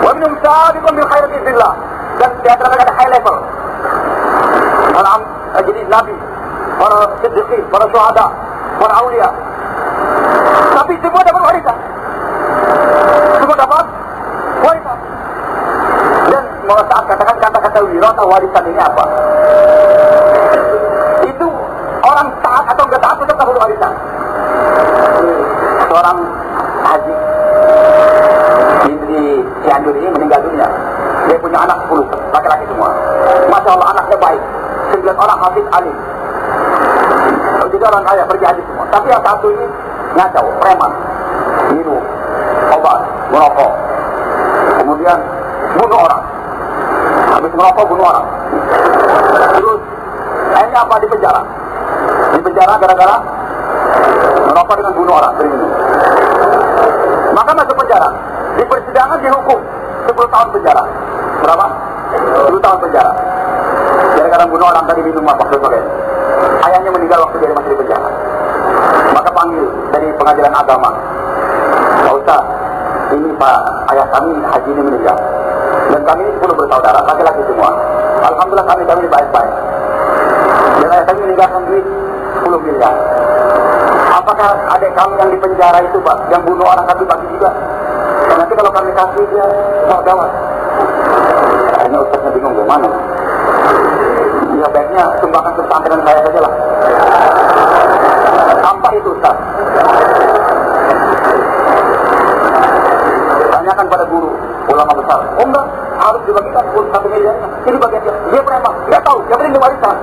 Wa minhum sabiqun bil khairat bi'idznillah. Dan di antara mereka ada high level. Jadi nabi, para siddiqin, para syuhada, para aulia. Tapi semua dapat warisan. Semua dapat warisan. Dan mau saat katakan kata-kata wirata warisan ini apa? Itu orang taat atau enggak taat tetap dapat warisan. Seorang haji di Cianjur ini meninggal dunia. Dia punya anak 10, laki-laki semua. Masya Allah, anaknya baik. 9 orang hafiz alim. 3 orang kaya pergi haji semua. Tapi yang satu ini ngacau, preman, minum obat, merokok, kemudian bunuh orang. Habis merokok bunuh orang. Terus akhirnya apa? Di penjara. Di penjara gara-gara merokok dengan bunuh orang, berminum. Maka masuk penjara. Di persidangan dihukum 10 tahun penjara. Berapa? 10 tahun penjara. Gara-gara bunuh orang tadi minum apa? Ayahnya meninggal waktu dia masih di penjara. Maka panggil dari pengadilan agama. Pak Ustaz, ini Pak ayah kami haji ini meninggal. Dan kami ini 10 bersaudara, laki-laki semua. Alhamdulillah kami ini baik-baik. Dan ayah kami meninggalkan duit 10 miliar. Apakah adik kami yang di penjara itu Pak, yang bunuh orang kami bagi juga? Nanti kalau kami kasih dia, gawat. Akhirnya Ustaznya bingung gimana. Ya baiknya sumbangkan ke pesantren saya saja lah. Tanpa itu Ustaz. Tanyakan pada guru, ulama besar. Oh enggak, harus dibagikan 1 miliar. Ini bagian dia. Dia preman, dia tahu, dia beri warisan.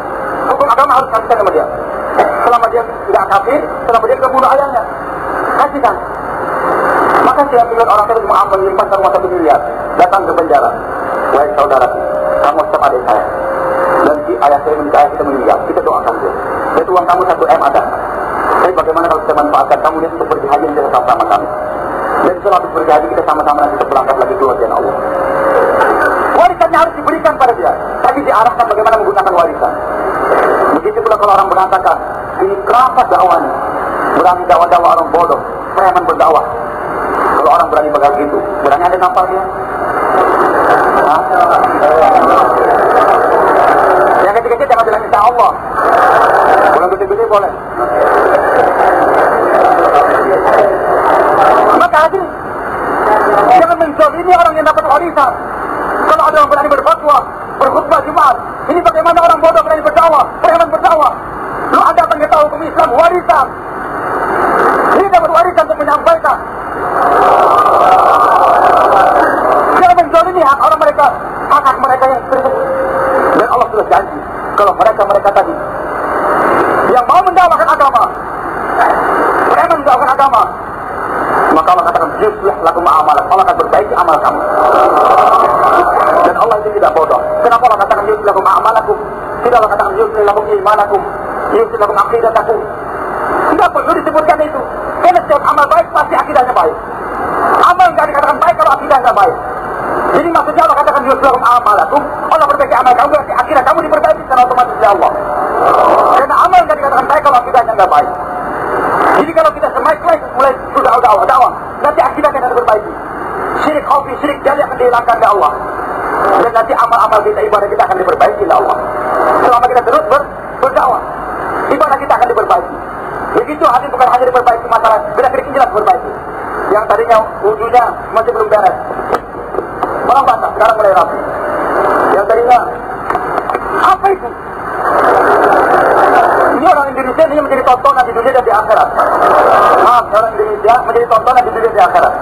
Hukum agama harus kasihkan sama dia. Selama dia tidak kafir, selama dia tidak bunuh ayahnya, kasihkan. Maka setiap orang tersebut menyimpan rumah 1 miliar, datang ke penjara. Wahai saudara, kamu tetap adik saya. Dan si ayah saya menikah, kita meninggal, kita doakan dia. Itu uang kamu 1 M ada. Tapi bagaimana kalau kita manfaatkan kamu dia untuk pergi haji kita sama-sama kami. Dan setelah pergi haji kita sama-sama nanti kita berangkat lagi keluar dengan Allah. Warisannya harus diberikan pada dia, tapi diarahkan bagaimana menggunakan warisan. Begitu pula kalau orang mengatakan ini kerasa dakwahnya, berani dakwah-dakwah orang bodoh, preman berdakwah. Kalau orang berani begitu, berani ada nampar dia. Yang kecil-kecil jangan bilang insya Allah. Kalau gede-gede boleh. Maka hadirin, jangan menzalimi orang yang dapat warisan. Kalau ada orang berani berfatwa, berkhutbah Jumat, ini bagaimana orang bodoh berani berdakwah, preman berdakwah. Lu ada pengetahuan hukum Islam warisan. Ini dapat warisan untuk menyampaikan. Jangan menzalimi hak orang mereka, hak mereka yang tersebut. Dan Allah sudah janji, kalau mereka tadi yang mau mendakwakan agama, preman mendakwakan agama, maka Allah katakan yuslih lakum a'malakum, Allah akan perbaiki amal kamu. Dan Allah itu tidak bodoh. Kenapa Allah katakan yuslih lakum a'malakum? Tidak Allah katakan yuslih lakum imanakum, yuslih lakum aqidatakum. Tidak perlu disebutkan itu. Karena setiap amal baik pasti akidahnya baik. Amal tidak dikatakan baik kalau akidahnya baik. Jadi maksudnya Allah katakan yuslih lakum a'malakum, Allah perbaiki amal kamu, berarti akidah kamu diperbaiki secara otomatis oleh Allah. Karena amal tidak dikatakan baik kalau akidahnya tidak baik. Jadi kalau kita semai-semai mulai sudah dakwah, nanti akidahnya akan diperbaiki. Syirik khafi, syirik jali akan dihilangkan oleh Allah. Dan nanti amal-amal kita, ibadah kita akan diperbaiki oleh Allah. Selama kita terus berdakwah. ibadah kita akan diperbaiki. Begitu hati bukan hanya diperbaiki masalah gerak-gerik jelas diperbaiki. Yang tadinya wujudnya masih belum beres, orang basah sekarang mulai rapi. Yang tadinya apa itu? Ini orang Indonesia ini menjadi tontonan di dunia dan di akhirat. Orang Indonesia menjadi tontonan di dunia dan di akhirat.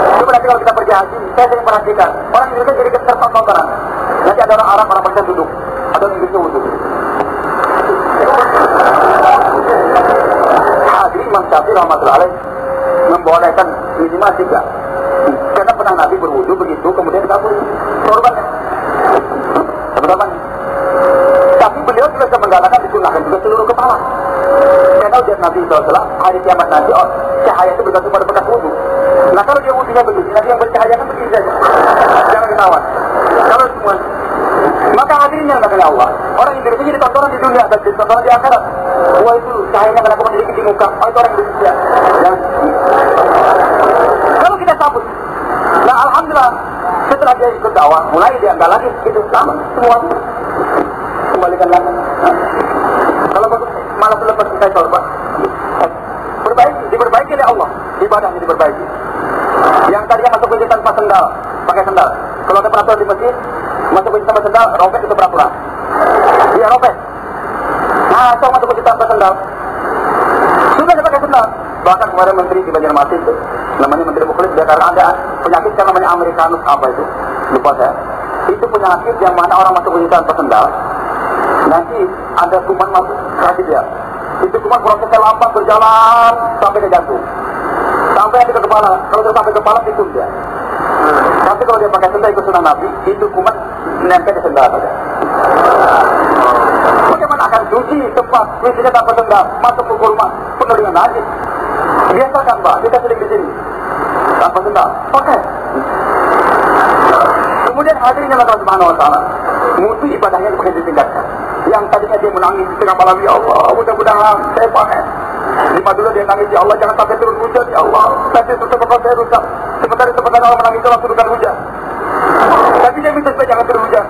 Itu berarti kalau kita pergi haji, saya sering perhatikan orang Indonesia jadi tertontonan. Nanti ada orang Arab, orang Persia duduk, ada orang Indonesia wudhu. Hadis Imam Syafi'i rahmatullahi alaih membolehkan minimal 3. Karena pernah Nabi berwudhu begitu, kemudian kabur korbannya. Seberapa? Tapi beliau juga bisa menggalakkan disunahkan juga seluruh kepala. Karena ujian Nabi SAW, hari kiamat nanti, cahaya itu bergantung pada bekas wudhu. Nah kalau dia wudhunya begini, nanti yang bercahaya kan begini saja. Jangan ketahuan. Kalau semua, maka hadirinnya makanya Allah. Orang Indonesia jadi tontonan di dunia dan jadi tontonan di akhirat. Wah itu cahayanya kenapa menjadi di muka? Oh itu orang Indonesia. Ya. Kalau kita sabut, nah alhamdulillah setelah dia ikut dakwah, mulai dia enggak lagi itu sama semua. Kembalikan lagi. Kalau bagus malah selepas kita coba diperbaiki oleh Allah, ibadahnya diperbaiki. Yang tadinya masuk masjid tanpa sendal, pakai sendal. Kalau ada peraturan di masjid, masuk masjid tanpa sendal, robek itu peraturan. Dia robek. Nah, so masuk masjid tanpa sendal, sudah dia pakai sendal. Bahkan kemarin menteri di Banjarmasin itu, namanya Menteri Mukhlis, dia karena ada penyakit yang namanya Amerikanus apa itu, lupa saya. Itu penyakit yang mana orang masuk masjid tanpa sendal, nanti ada kuman masuk ke hati dia. Itu kuman prosesnya lambat berjalan sampai ke jantung, sampai ke kepala. Kalau sudah sampai ke kepala tikun dia. Tapi kalau dia pakai sendal ikut sunnah Nabi, itu kuman nempel di sendal saja. Bagaimana akan suci tempat sucinya tanpa sendal masuk ke rumah penuh dengan najis? Biasakan Pak, kita sering di sini tanpa sendal, pakai. Kemudian hadirnya Allah Subhanahu Wa Taala, mutu ibadahnya bukan ditingkatkan. Yang tadinya dia menangis di tengah malam, ya Allah, mudah-mudahan saya pakai. Lima dulu dia nangis, ya Allah, jangan sampai turun hujan, ya Allah. Nanti tempat saya rusak. Sementara di tempat orang menangis langsung turunkan hujan. Tapi dia minta supaya jangan turun hujan.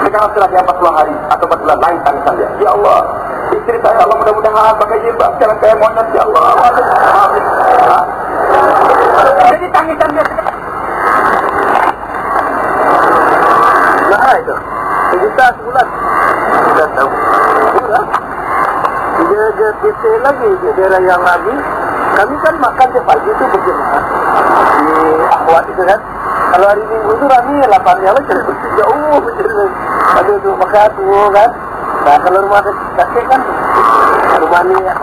Sekarang setelah dia 40 hari atau 4 bulan lain tangisan dia, ya Allah, istri saya, Allah, mudah-mudahan pakai jilbab. Sekarang saya monyet, ya Allah. Jadi tangisan dia. Nah itu, sejuta sebulan. Sudah tahu. Sudah. Dia PT lagi di daerah yang lagi. Kami kan makan tiap pagi itu berjemaah di Akhwat itu kan. Kalau hari Minggu itu rame 8 ya jauh berjalan. Aduh tuh makan tuh kan. Nah kalau rumah kakek kan rumah ini ya.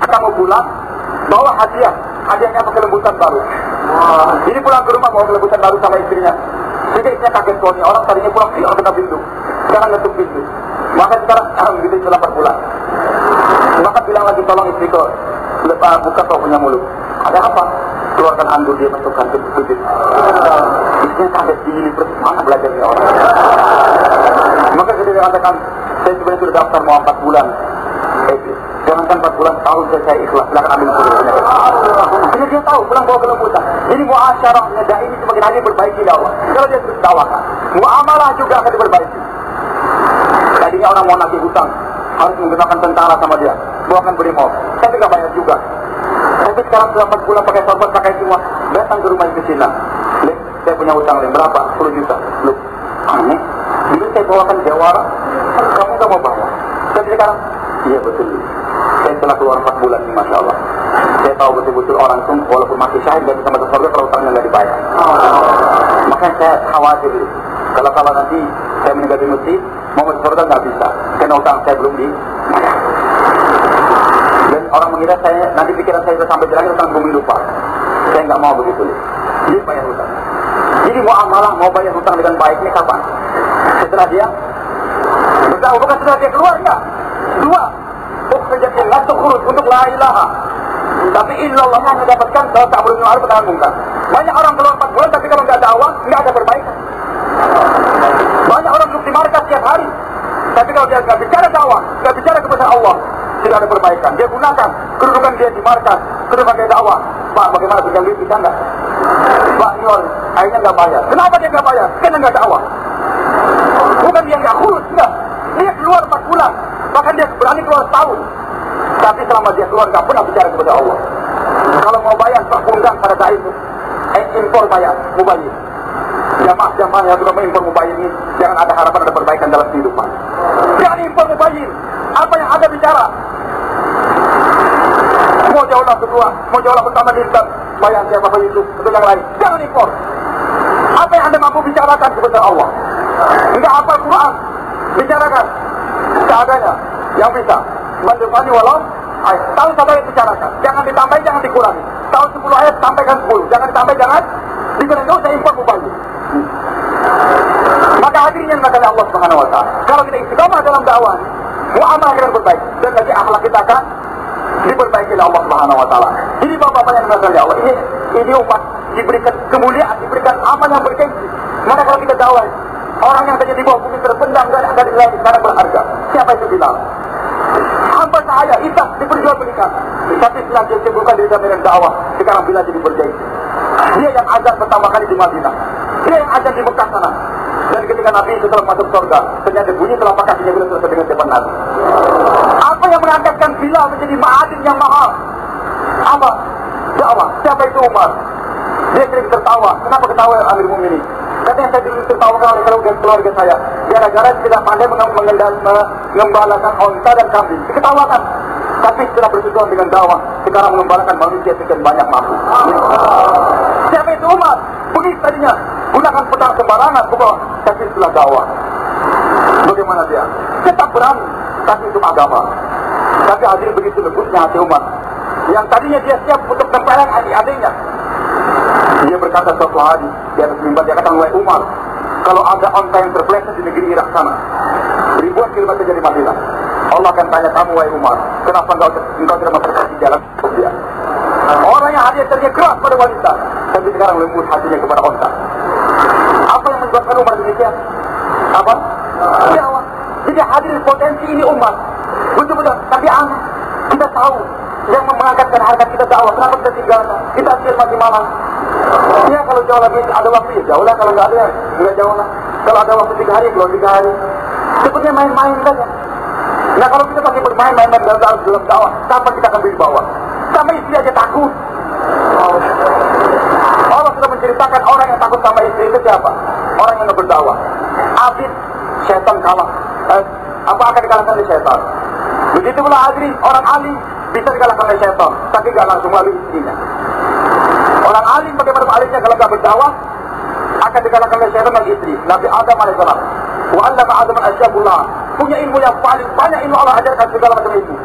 Kita mau pulang bawa hadiah. Hadiahnya pakai lembutan baru. Ini pulang ke rumah bawa lembutan baru sama istrinya. Jadi istrinya kaget soalnya orang tadinya pulang orang kena pintu. Sekarang ngetuk pintu. Maka sekarang gitu setelah 4 bulan. Maka bilang lagi tolong istriku buka kau punya mulut. Ada apa? Keluarkan andur dia masukkan ke bibir. Istrinya kaget ini persis mana belajarnya orang. Maka dia katakan saya sebenarnya sudah daftar mau 4 bulan. Jangankan 4 bulan, tahun saya ikhlas. Silakan ambil pulang. Jadi dia tahu pulang bawa ke lembutan. Jadi muasyarahnya dah ini semakin hari berbaiki dakwah. Kalau dia terus dakwahkan, muamalah juga akan diperbaiki. Tadinya orang mau nagih hutang harus menggunakan tentara sama dia, bawakan brimob, tapi nggak bayar juga. Tapi sekarang sudah 4 bulan pakai sorban, pakai semua, datang ke rumah ke Cina. Lek, saya punya hutang lek berapa? 10 juta. Loh, aneh. Dulu saya bawakan jawara, kamu nggak mau bayar. Tapi sekarang, iya betul. Saya setelah keluar 4 bulan ini, Masya Allah. Saya tahu betul-betul orang itu walaupun masih syahid dan bisa masuk surga kalau hutangnya nggak dibayar. Makanya saya khawatir. Kalau nanti saya meninggal di masjid, mau masuk surga nggak bisa. Karena hutang saya belum dibayar. Dan orang mengira saya, nanti pikiran saya sudah sampai jalan, hutang belum lupa. Saya nggak mau begitu. Jadi bayar hutang. Jadi muamalah mau bayar hutang dengan baik ini kapan? Setelah dia berdakwah, bukan setelah dia keluar, enggak. 2. Ukhrijat nafsu khuruj untuk la ilaha. Tapi illallah yang mendapatkan kalau tak boleh ma'ruf nahi munkar. Banyak orang keluar 4 bulan tapi kalau enggak dakwah, enggak ada perbaikan. Banyak orang duduk di markas setiap hari. Tapi kalau dia enggak bicara dakwah, enggak bicara kepada Allah, tidak ada perbaikan. Dia gunakan kedudukan dia di markas, kedudukan dia dakwah. Pak, bagaimana berikan duit bisa enggak? Pak, ini orang akhirnya enggak bayar. Kenapa dia enggak bayar? Karena enggak dakwah. Bukan dia enggak khulus, enggak. Dia keluar 4 bulan. Bahkan dia berani keluar setahun. Tapi selama dia keluar nggak pernah bicara kepada Allah. Kalau mau bayar terpunggang pada dai itu, impor bayar, mubayyin. Jamaah yang sudah mengimpor mubayyin ini, jangan ada harapan ada perbaikan dalam kehidupan. Jangan impor mubayyin. Apa yang ada bicara? Mau jauhlah kedua, mau jauhlah pertama dinten, bayar siapa itu, atau yang lain. Jangan impor. Apa yang Anda mampu bicarakan kepada Allah? Enggak hafal Quran, bicarakan seadanya yang bisa. Mendepani walau ayat. Tahu satu ayat bicarakan. Jangan ditambah, jangan dikurangi. Tahu 10 ayat, sampaikan 10. Jangan ditambah, jangan dikurangi. Tidak usah impor mubayyin. Maka hadirin yang nakal Allah Subhanahu Wa Taala. Kalau kita istiqamah dalam dakwah, muamalah akan berbaik dan lagi akhlak kita akan diperbaiki oleh Allah Subhanahu Wa Taala. Ini bapak-bapak yang nakal Allah. Ini umat diberikan kemuliaan, diberikan amal yang bergengsi. Maka kalau kita dakwah, orang yang tadi di bawah bumi terpendam dari langit sekarang berharga. Siapa itu Bilal? Hamba sahaya, Isa diperjualbelikan. Tapi setelah dia sibukkan diri dengan dakwah, sekarang Bilal jadi berjaya. Dia yang azan pertama kali di Madinah. Dia yang azan di Mekah sana. Dan ketika Nabi setelah masuk surga, ternyata bunyi telapak kakinya Bilal selesai dengan depan Nabi. Apa yang mengangkatkan Bilal menjadi ma'adin yang mahal? Apa? Dakwah. Siapa itu Umar? Dia sering tertawa. Kenapa ketawa Amir Mu'minin? Katanya saya dulu tertawa oleh keluarga saya. Gara-gara tidak pandai mengembalakan onta dan kambing. Diketawakan. Tapi setelah bersujuan dengan dakwah, sekarang mengembalakan manusia sekian banyak mampu. Siapa itu Umar? Begitu tadinya. Gunakan pedang sembarangan ke bawah. Tapi setelah dakwah, bagaimana dia? Tetap berani. Tapi itu agama. Tapi hadir begitu lembutnya hati Umar. Yang tadinya dia siap untuk tempelan adik-adiknya. Dia berkata suatu hari di atas mimbar, dia kata, wahai Umar, kalau ada onta yang terpeleset di negeri Irak sana, ribuan kilometer dari Madinah, Allah akan tanya kamu, wahai Umar, kenapa engkau tidak memperhatikan jalan dia? Orang yang hadiahnya keras pada wanita, tapi sekarang lembut hatinya kepada onta. Apa yang menyebabkan Umar demikian? Apa? Dakwah. Jadi hadir potensi ini umat. Betul-betul. Tapi kita tahu yang mengangkatkan harga kita dakwah. Kenapa kita tinggalkan? Kita hasil masih malam. Ya kalau jauh lagi ada waktu ya jauh lah. Kalau nggak ada ya nggak jauh lah. Kalau ada waktu 3 hari, belum 3 hari. Sepertinya main-main saja. Nah kalau kita masih bermain-main dalam dakwah, kapan kita akan berbawa? Sama istri aja takut. Allah sudah menceritakan orang yang takut sama istri itu siapa? Orang yang berdakwah. Abid, syaitan kalah. Apa akan dikalahkan oleh syaitan? Begitu pula hadirin, orang alim bisa dikalahkan oleh syaitan, tapi tidak langsung melalui istrinya. Orang alim bagaimana alimnya kalau tidak berdakwah akan dikalahkan oleh syaitan dan istri. Nabi Adam alaihissalam, wa 'allama Adam al-asybullah, punya ilmu yang paling banyak, ilmu Allah ajarkan segala macam ilmu.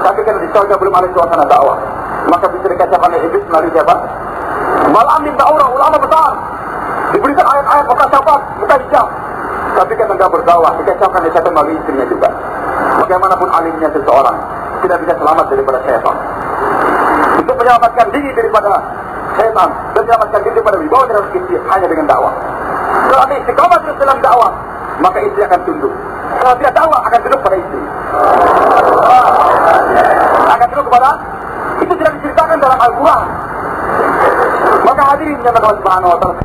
Tapi kan di surga belum ada suasana dakwah. Maka bisa dikacaukan oleh iblis melalui siapa? Malam bin Daurah, ulama besar. Diberikan ayat-ayat muka syafaat, muka hijab. Tapi kan tidak berdakwah, dikacaukan oleh syaitan melalui istrinya juga. Bagaimanapun alimnya seseorang tidak bisa selamat daripada syaitan. Untuk menyelamatkan diri daripada syaitan dan menyelamatkan diri daripada wibawa dalam istri hanya dengan dakwah. Kalau ada istiqamah dalam dakwah, maka istri akan tunduk. Kalau tidak dakwah akan tunduk pada istri. Akan tunduk kepada itu tidak diceritakan dalam Al-Quran. Maka hadirin yang Allah Subhanahu wa Ta'ala.